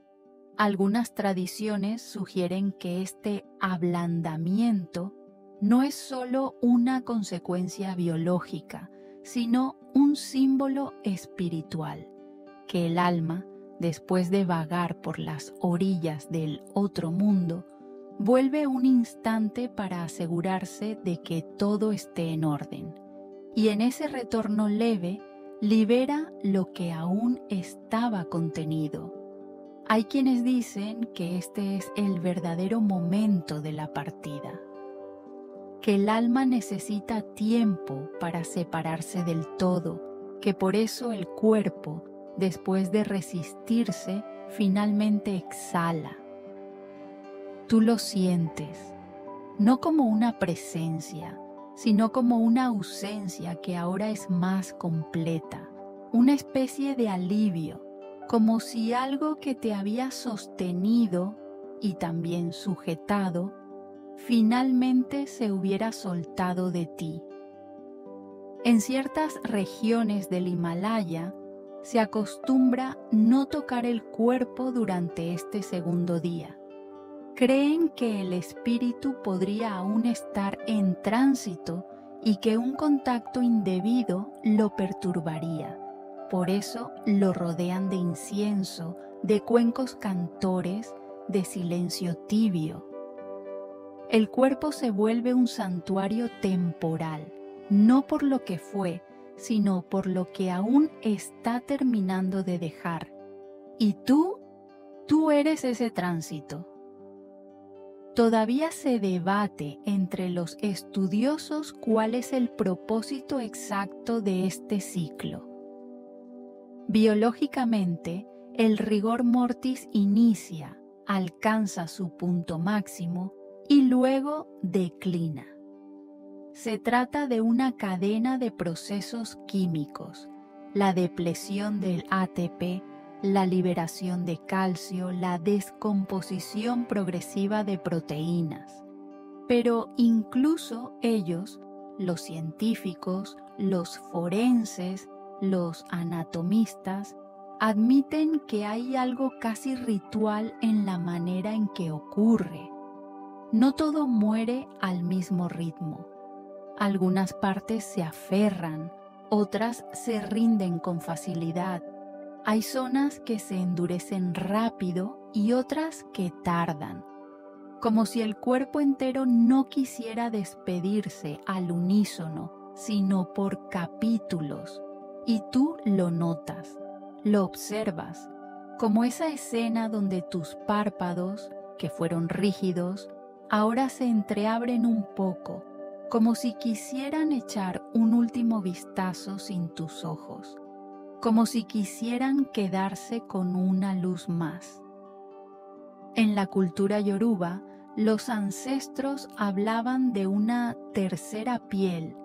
Algunas tradiciones sugieren que este ablandamiento no es solo una consecuencia biológica, sino un símbolo espiritual, que el alma, después de vagar por las orillas del otro mundo, vuelve un instante para asegurarse de que todo esté en orden, y en ese retorno leve libera lo que aún estaba contenido. Hay quienes dicen que este es el verdadero momento de la partida, que el alma necesita tiempo para separarse del todo, que por eso el cuerpo, después de resistirse, finalmente exhala. Tú lo sientes, no como una presencia, sino como una ausencia que ahora es más completa, una especie de alivio, como si algo que te había sostenido y también sujetado, finalmente se hubiera soltado de ti. En ciertas regiones del Himalaya se acostumbra no tocar el cuerpo durante este segundo día. Creen que el espíritu podría aún estar en tránsito y que un contacto indebido lo perturbaría. Por eso lo rodean de incienso, de cuencos cantores, de silencio tibio. El cuerpo se vuelve un santuario temporal, no por lo que fue, sino por lo que aún está terminando de dejar. Y tú eres ese tránsito. Todavía se debate entre los estudiosos cuál es el propósito exacto de este ciclo. Biológicamente, el rigor mortis inicia, alcanza su punto máximo y luego declina. Se trata de una cadena de procesos químicos, la depresión del ATP, la liberación de calcio, la descomposición progresiva de proteínas. Pero incluso ellos, los científicos, los forenses, los anatomistas, admiten que hay algo casi ritual en la manera en que ocurre. No todo muere al mismo ritmo. Algunas partes se aferran, otras se rinden con facilidad. Hay zonas que se endurecen rápido y otras que tardan, como si el cuerpo entero no quisiera despedirse al unísono, sino por capítulos. Y tú lo notas, lo observas, como esa escena donde tus párpados, que fueron rígidos, ahora se entreabren un poco, como si quisieran echar un último vistazo sin tus ojos, como si quisieran quedarse con una luz más. En la cultura yoruba, los ancestros hablaban de una tercera piel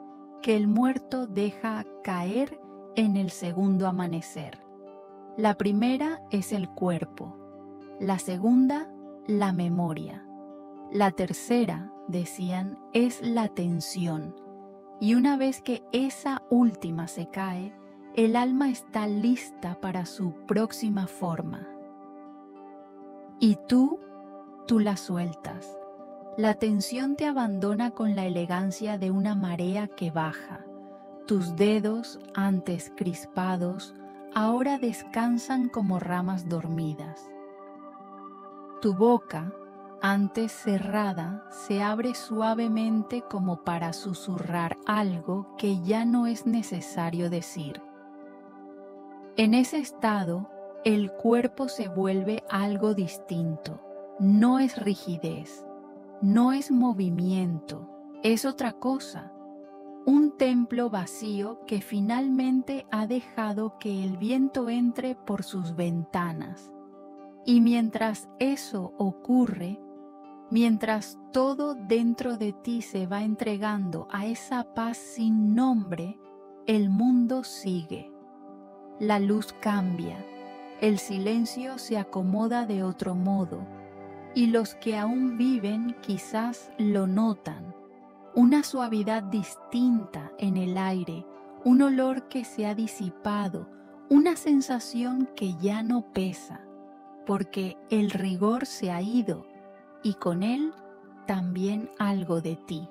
que el muerto deja caer en el segundo amanecer. La primera es el cuerpo, la segunda, la memoria. La tercera, decían, es la atención, y una vez que esa última se cae, el alma está lista para su próxima forma. Y tú la sueltas. La tensión te abandona con la elegancia de una marea que baja. Tus dedos, antes crispados, ahora descansan como ramas dormidas. Tu boca, antes cerrada, se abre suavemente como para susurrar algo que ya no es necesario decir. En ese estado, el cuerpo se vuelve algo distinto. No es rigidez, no es movimiento, es otra cosa. Un templo vacío que finalmente ha dejado que el viento entre por sus ventanas. Y mientras eso ocurre, mientras todo dentro de ti se va entregando a esa paz sin nombre, el mundo sigue. La luz cambia, el silencio se acomoda de otro modo, y los que aún viven quizás lo notan. Una suavidad distinta en el aire, un olor que se ha disipado, una sensación que ya no pesa, porque el rigor se ha ido y con él también algo de ti.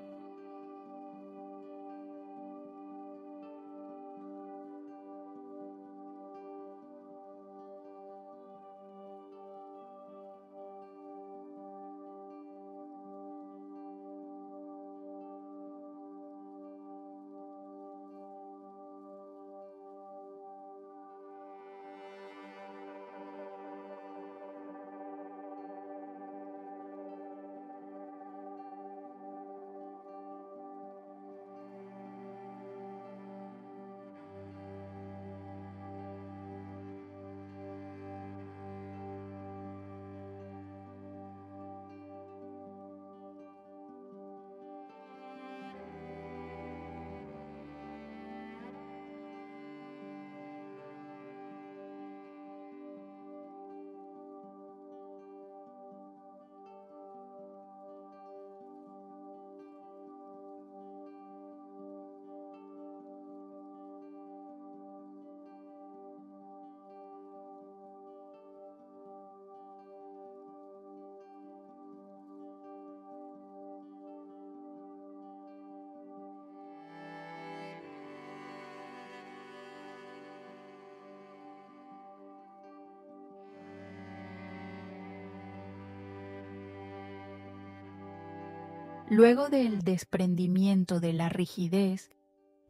Luego del desprendimiento de la rigidez,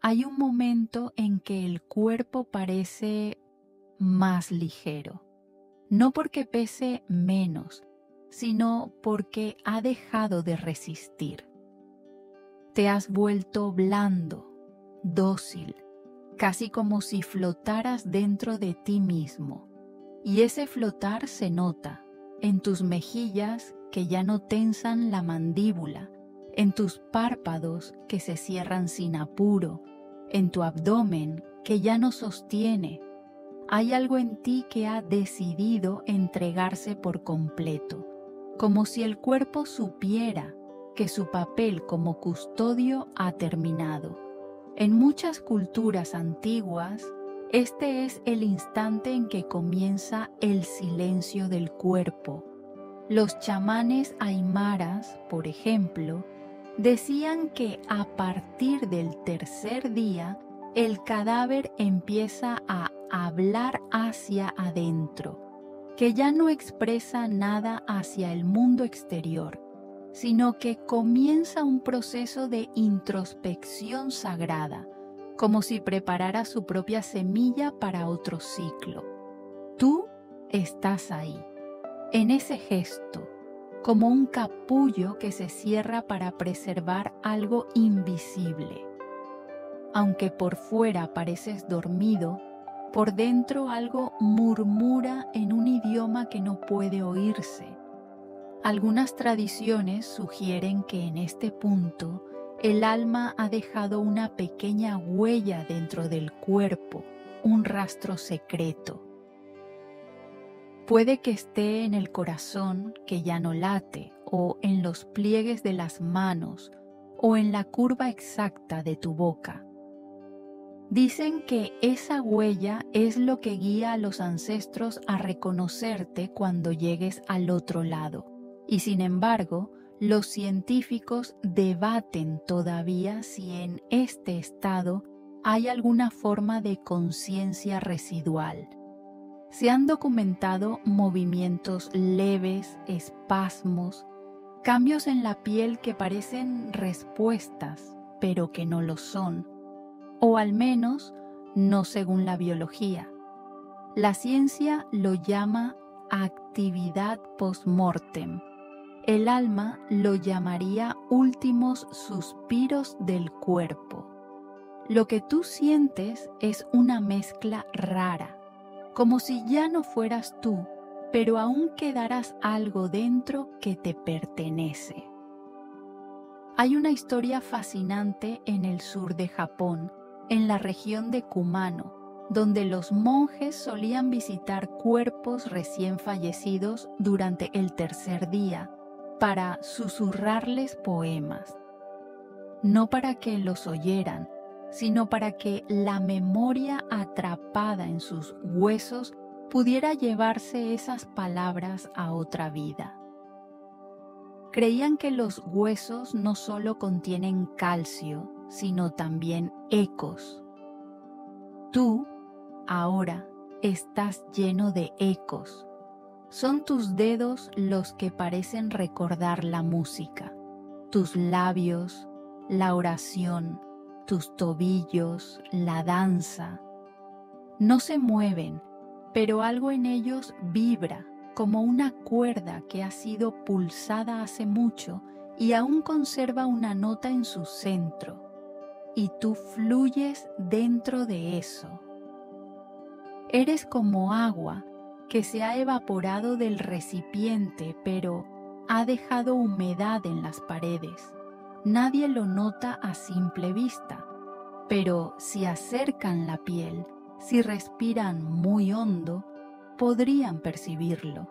hay un momento en que el cuerpo parece más ligero, no porque pese menos, sino porque ha dejado de resistir. Te has vuelto blando, dócil, casi como si flotaras dentro de ti mismo, y ese flotar se nota en tus mejillas que ya no tensan la mandíbula, en tus párpados que se cierran sin apuro, en tu abdomen que ya no sostiene. Hay algo en ti que ha decidido entregarse por completo, como si el cuerpo supiera que su papel como custodio ha terminado. En muchas culturas antiguas, este es el instante en que comienza el silencio del cuerpo. Los chamanes aymaras, por ejemplo, decían que a partir del tercer día, el cadáver empieza a hablar hacia adentro, que ya no expresa nada hacia el mundo exterior, sino que comienza un proceso de introspección sagrada, como si preparara su propia semilla para otro ciclo. Tú estás ahí, en ese gesto, como un capullo que se cierra para preservar algo invisible. Aunque por fuera pareces dormido, por dentro algo murmura en un idioma que no puede oírse. Algunas tradiciones sugieren que en este punto el alma ha dejado una pequeña huella dentro del cuerpo, un rastro secreto. Puede que esté en el corazón que ya no late, o en los pliegues de las manos, o en la curva exacta de tu boca. Dicen que esa huella es lo que guía a los ancestros a reconocerte cuando llegues al otro lado. Y sin embargo, los científicos debaten todavía si en este estado hay alguna forma de conciencia residual. Se han documentado movimientos leves, espasmos, cambios en la piel que parecen respuestas, pero que no lo son, o al menos no según la biología. La ciencia lo llama actividad post-mortem. El alma lo llamaría últimos suspiros del cuerpo. Lo que tú sientes es una mezcla rara, como si ya no fueras tú, pero aún quedarás algo dentro que te pertenece. Hay una historia fascinante en el sur de Japón, en la región de Kumano, donde los monjes solían visitar cuerpos recién fallecidos durante el tercer día para susurrarles poemas, no para que los oyeran, sino para que la memoria atrapada en sus huesos pudiera llevarse esas palabras a otra vida. Creían que los huesos no solo contienen calcio, sino también ecos. Tú, ahora, estás lleno de ecos. Son tus dedos los que parecen recordar la música, tus labios, la oración, tus tobillos, la danza. No se mueven, pero algo en ellos vibra, como una cuerda que ha sido pulsada hace mucho y aún conserva una nota en su centro, y tú fluyes dentro de eso. Eres como agua que se ha evaporado del recipiente, pero ha dejado humedad en las paredes. Nadie lo nota a simple vista, pero si acercan la piel, si respiran muy hondo, podrían percibirlo.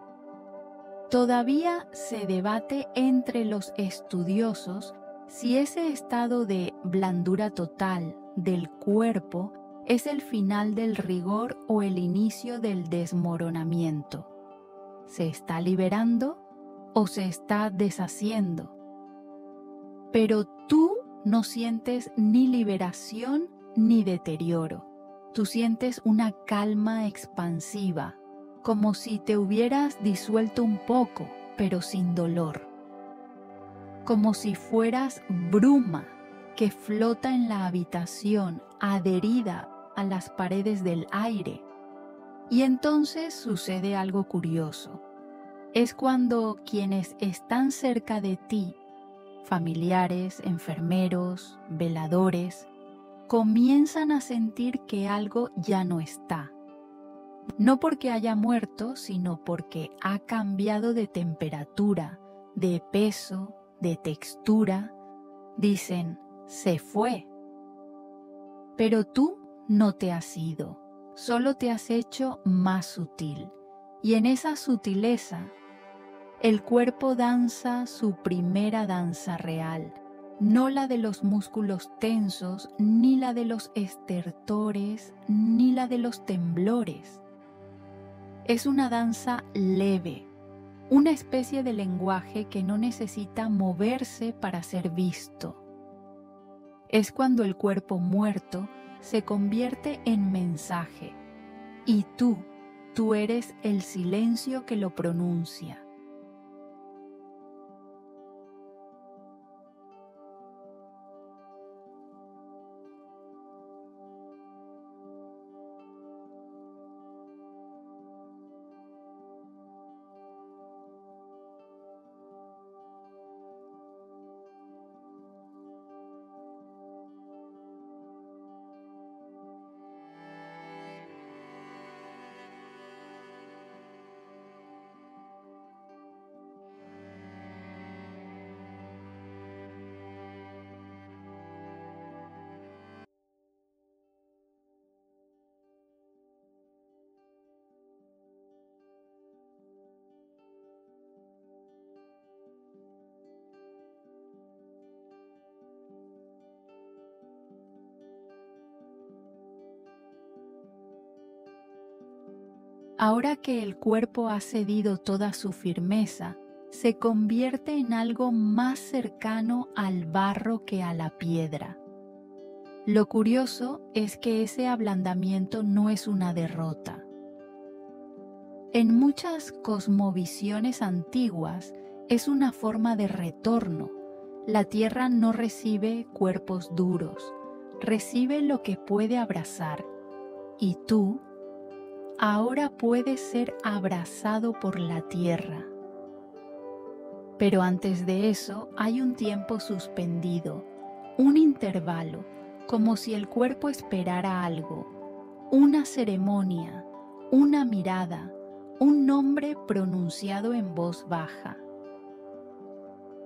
Todavía se debate entre los estudiosos si ese estado de blandura total del cuerpo es el final del rigor o el inicio del desmoronamiento. ¿Se está liberando o se está deshaciendo? Pero tú no sientes ni liberación ni deterioro. Tú sientes una calma expansiva, como si te hubieras disuelto un poco, pero sin dolor. Como si fueras bruma que flota en la habitación, adherida a las paredes del aire. Y entonces sucede algo curioso. Es cuando quienes están cerca de ti, familiares, enfermeros, veladores, comienzan a sentir que algo ya no está. No porque haya muerto, sino porque ha cambiado de temperatura, de peso, de textura. Dicen, se fue. Pero tú no te has ido, solo te has hecho más sutil. Y en esa sutileza, el cuerpo danza su primera danza real, no la de los músculos tensos, ni la de los estertores, ni la de los temblores. Es una danza leve, una especie de lenguaje que no necesita moverse para ser visto. Es cuando el cuerpo muerto se convierte en mensaje, y tú eres el silencio que lo pronuncia. Ahora que el cuerpo ha cedido toda su firmeza, se convierte en algo más cercano al barro que a la piedra. Lo curioso es que ese ablandamiento no es una derrota. En muchas cosmovisiones antiguas es una forma de retorno. La tierra no recibe cuerpos duros, recibe lo que puede abrazar, y tú ahora puedes ser abrazado por la tierra. Pero antes de eso hay un tiempo suspendido, un intervalo, como si el cuerpo esperara algo, una ceremonia, una mirada, un nombre pronunciado en voz baja.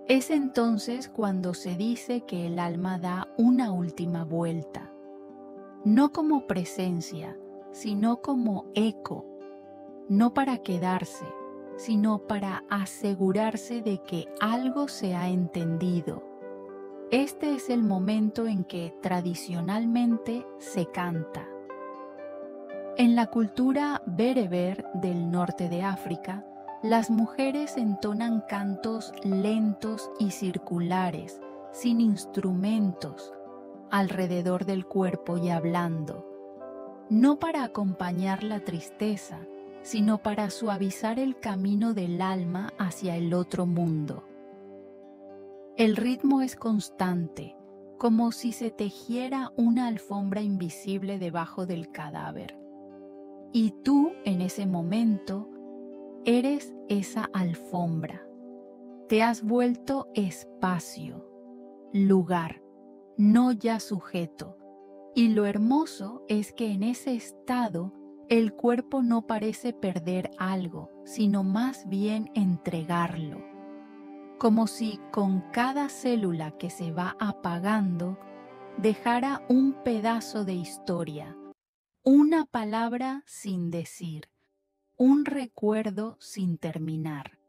Es entonces cuando se dice que el alma da una última vuelta, no como presencia, sino como eco, no para quedarse, sino para asegurarse de que algo se ha entendido. Este es el momento en que tradicionalmente se canta. En la cultura bereber del norte de África, las mujeres entonan cantos lentos y circulares, sin instrumentos, alrededor del cuerpo y hablando, no para acompañar la tristeza, sino para suavizar el camino del alma hacia el otro mundo. El ritmo es constante, como si se tejiera una alfombra invisible debajo del cadáver. Y tú, en ese momento, eres esa alfombra. Te has vuelto espacio, lugar, no ya sujeto. Y lo hermoso es que en ese estado el cuerpo no parece perder algo, sino más bien entregarlo. Como si con cada célula que se va apagando dejara un pedazo de historia, una palabra sin decir, un recuerdo sin terminar.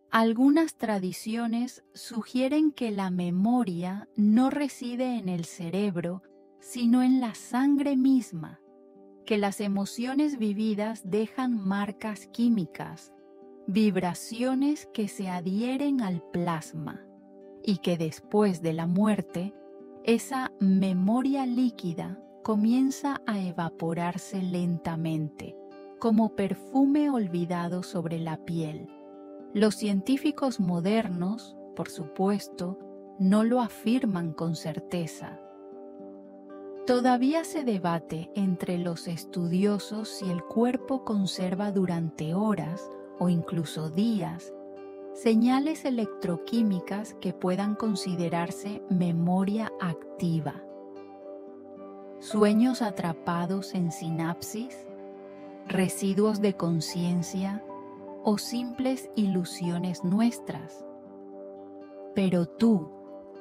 Algunas tradiciones sugieren que la memoria no reside en el cerebro, sino en la sangre misma, que las emociones vividas dejan marcas químicas, vibraciones que se adhieren al plasma, y que después de la muerte, esa memoria líquida comienza a evaporarse lentamente, como perfume olvidado sobre la piel. Los científicos modernos, por supuesto, no lo afirman con certeza. Todavía se debate entre los estudiosos si el cuerpo conserva durante horas o incluso días señales electroquímicas que puedan considerarse memoria activa. Sueños atrapados en sinapsis, residuos de conciencia o simples ilusiones nuestras. Pero tú,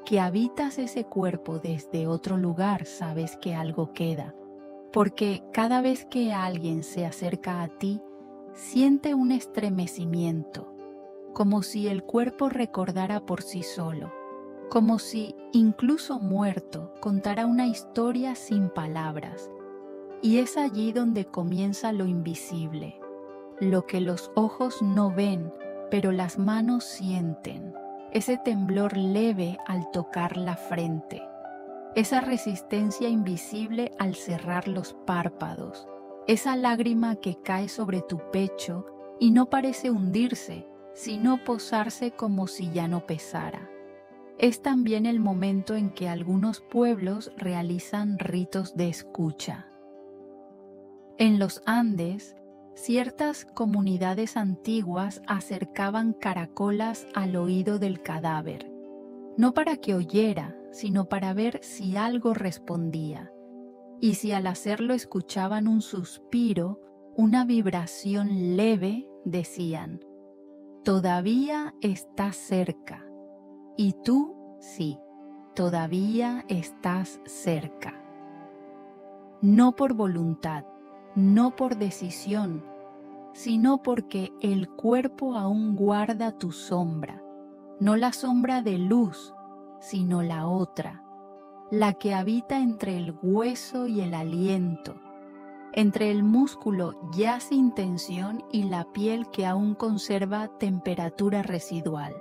que habitas ese cuerpo desde otro lugar, sabes que algo queda, porque cada vez que alguien se acerca a ti, siente un estremecimiento, como si el cuerpo recordara por sí solo, como si, incluso muerto, contara una historia sin palabras. Y es allí donde comienza lo invisible, lo que los ojos no ven, pero las manos sienten, ese temblor leve al tocar la frente, esa resistencia invisible al cerrar los párpados, esa lágrima que cae sobre tu pecho y no parece hundirse, sino posarse como si ya no pesara. Es también el momento en que algunos pueblos realizan ritos de escucha. En los Andes, ciertas comunidades antiguas acercaban caracolas al oído del cadáver, no para que oyera, sino para ver si algo respondía, y si al hacerlo escuchaban un suspiro, una vibración leve, decían: «Todavía está cerca». Y tú, sí, todavía estás cerca. No por voluntad, no por decisión, sino porque el cuerpo aún guarda tu sombra, no la sombra de luz, sino la otra, la que habita entre el hueso y el aliento, entre el músculo ya sin tensión y la piel que aún conserva temperatura residual.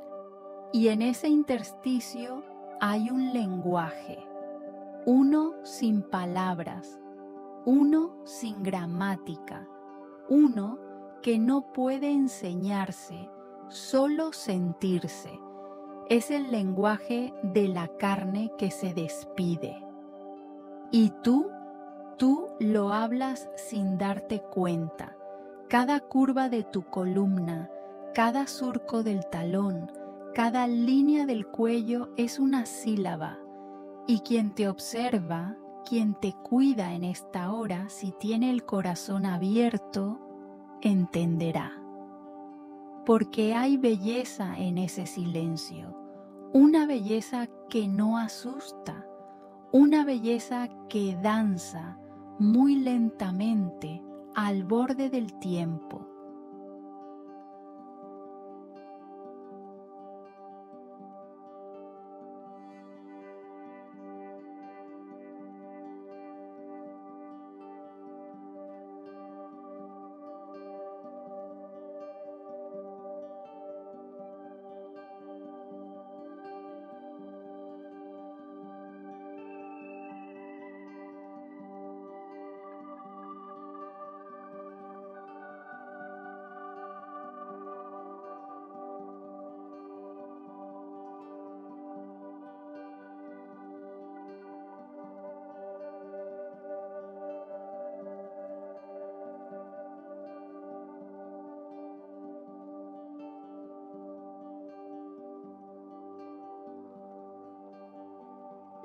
Y en ese intersticio hay un lenguaje, uno sin palabras, uno sin gramática, uno que no puede enseñarse, solo sentirse. Es el lenguaje de la carne que se despide. Y tú lo hablas sin darte cuenta. Cada curva de tu columna, cada surco del talón, cada línea del cuello es una sílaba. Y quien te observa, quien te cuida en esta hora, si tiene el corazón abierto, entenderá. Porque hay belleza en ese silencio, una belleza que no asusta, una belleza que danza muy lentamente al borde del tiempo.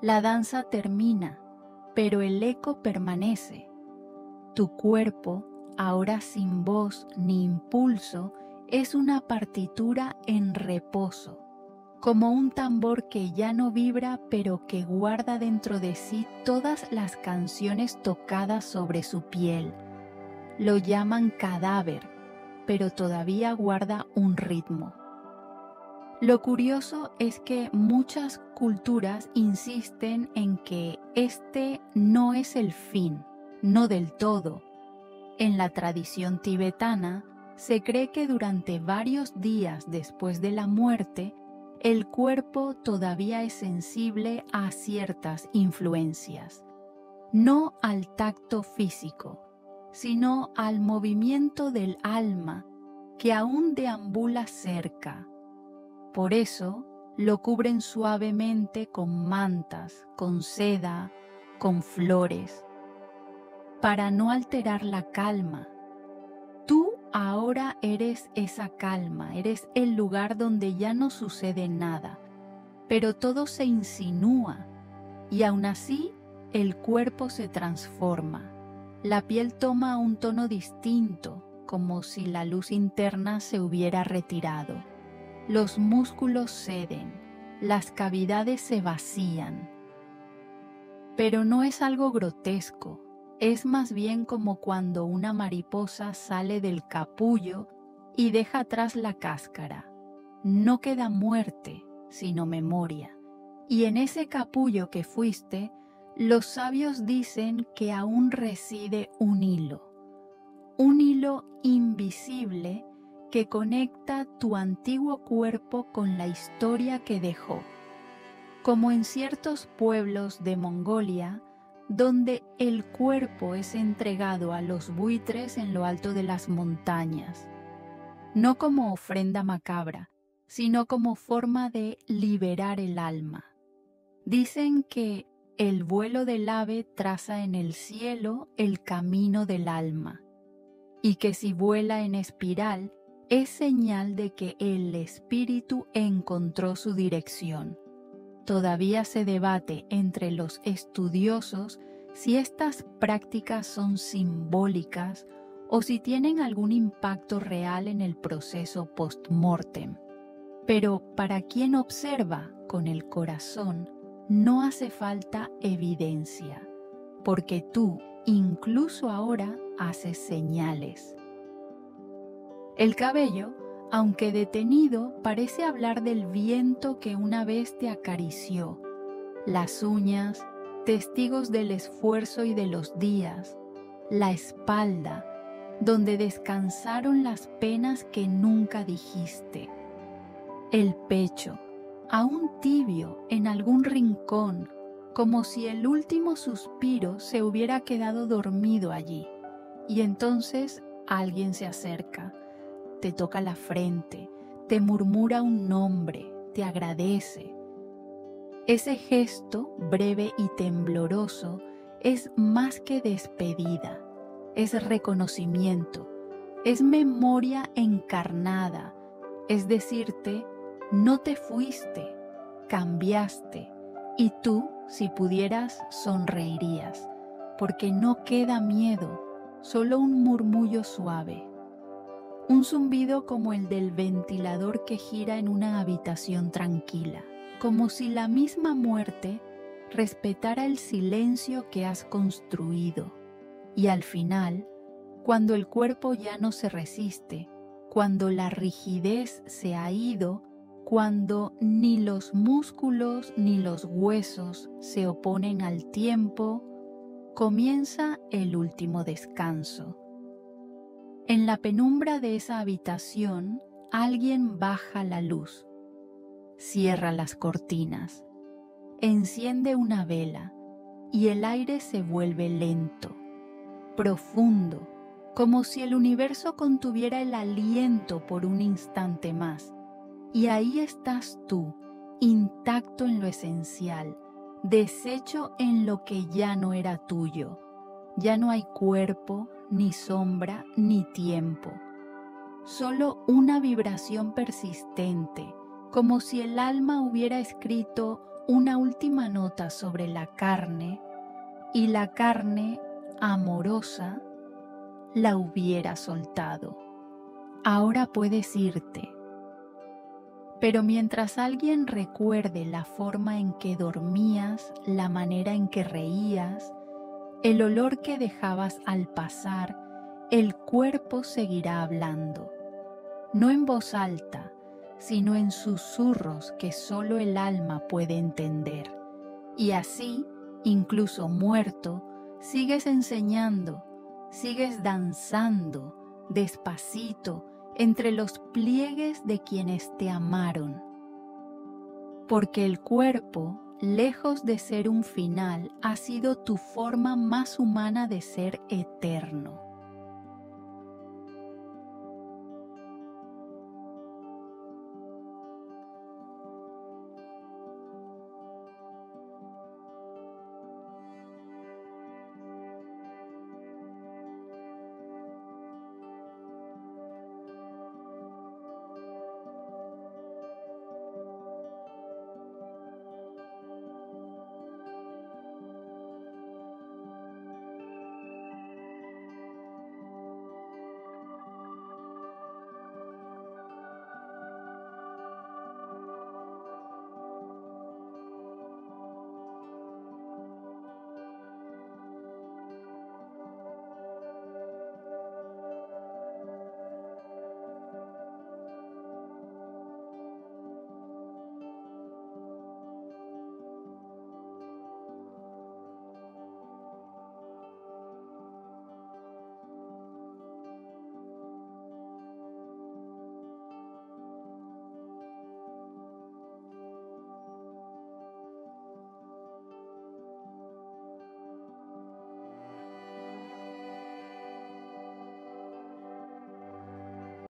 La danza termina, pero el eco permanece. Tu cuerpo, ahora sin voz ni impulso, es una partitura en reposo, como un tambor que ya no vibra pero que guarda dentro de sí todas las canciones tocadas sobre su piel. Lo llaman cadáver, pero todavía guarda un ritmo. Lo curioso es que muchas culturas insisten en que este no es el fin, no del todo. En la tradición tibetana, se cree que durante varios días después de la muerte, el cuerpo todavía es sensible a ciertas influencias, no al tacto físico, sino al movimiento del alma que aún deambula cerca. Por eso lo cubren suavemente con mantas, con seda, con flores, para no alterar la calma. Tú ahora eres esa calma, eres el lugar donde ya no sucede nada, pero todo se insinúa y aún así el cuerpo se transforma. La piel toma un tono distinto, como si la luz interna se hubiera retirado. Los músculos ceden, las cavidades se vacían. Pero no es algo grotesco, es más bien como cuando una mariposa sale del capullo y deja atrás la cáscara. No queda muerte, sino memoria. Y en ese capullo que fuiste, los sabios dicen que aún reside un hilo invisible que conecta tu antiguo cuerpo con la historia que dejó, como en ciertos pueblos de Mongolia, donde el cuerpo es entregado a los buitres en lo alto de las montañas, no como ofrenda macabra, sino como forma de liberar el alma. Dicen que el vuelo del ave traza en el cielo el camino del alma, y que si vuela en espiral, es señal de que el espíritu encontró su dirección. Todavía se debate entre los estudiosos si estas prácticas son simbólicas o si tienen algún impacto real en el proceso post-mortem. Pero para quien observa con el corazón, no hace falta evidencia, porque tú, incluso ahora, haces señales. El cabello, aunque detenido, parece hablar del viento que una vez te acarició. Las uñas, testigos del esfuerzo y de los días. La espalda, donde descansaron las penas que nunca dijiste. El pecho, aún tibio en algún rincón, como si el último suspiro se hubiera quedado dormido allí. Y entonces alguien se acerca, te toca la frente, te murmura un nombre, te agradece. Ese gesto, breve y tembloroso, es más que despedida, es reconocimiento, es memoria encarnada, es decirte, no te fuiste, cambiaste, y tú, si pudieras, sonreirías, porque no queda miedo, solo un murmullo suave. Un zumbido como el del ventilador que gira en una habitación tranquila, como si la misma muerte respetara el silencio que has construido. Y al final, cuando el cuerpo ya no se resiste, cuando la rigidez se ha ido, cuando ni los músculos ni los huesos se oponen al tiempo, comienza el último descanso. En la penumbra de esa habitación, alguien baja la luz, cierra las cortinas, enciende una vela y el aire se vuelve lento, profundo, como si el universo contuviera el aliento por un instante más. Y ahí estás tú, intacto en lo esencial, deshecho en lo que ya no era tuyo. Ya no hay cuerpo, ni sombra, ni tiempo. Solo una vibración persistente, como si el alma hubiera escrito una última nota sobre la carne y la carne, amorosa, la hubiera soltado. Ahora puedes irte. Pero mientras alguien recuerde la forma en que dormías, la manera en que reías, el olor que dejabas al pasar, el cuerpo seguirá hablando. No en voz alta, sino en susurros que solo el alma puede entender. Y así, incluso muerto, sigues enseñando, sigues danzando, despacito, entre los pliegues de quienes te amaron. Porque el cuerpo, lejos de ser un final, ha sido tu forma más humana de ser eterno.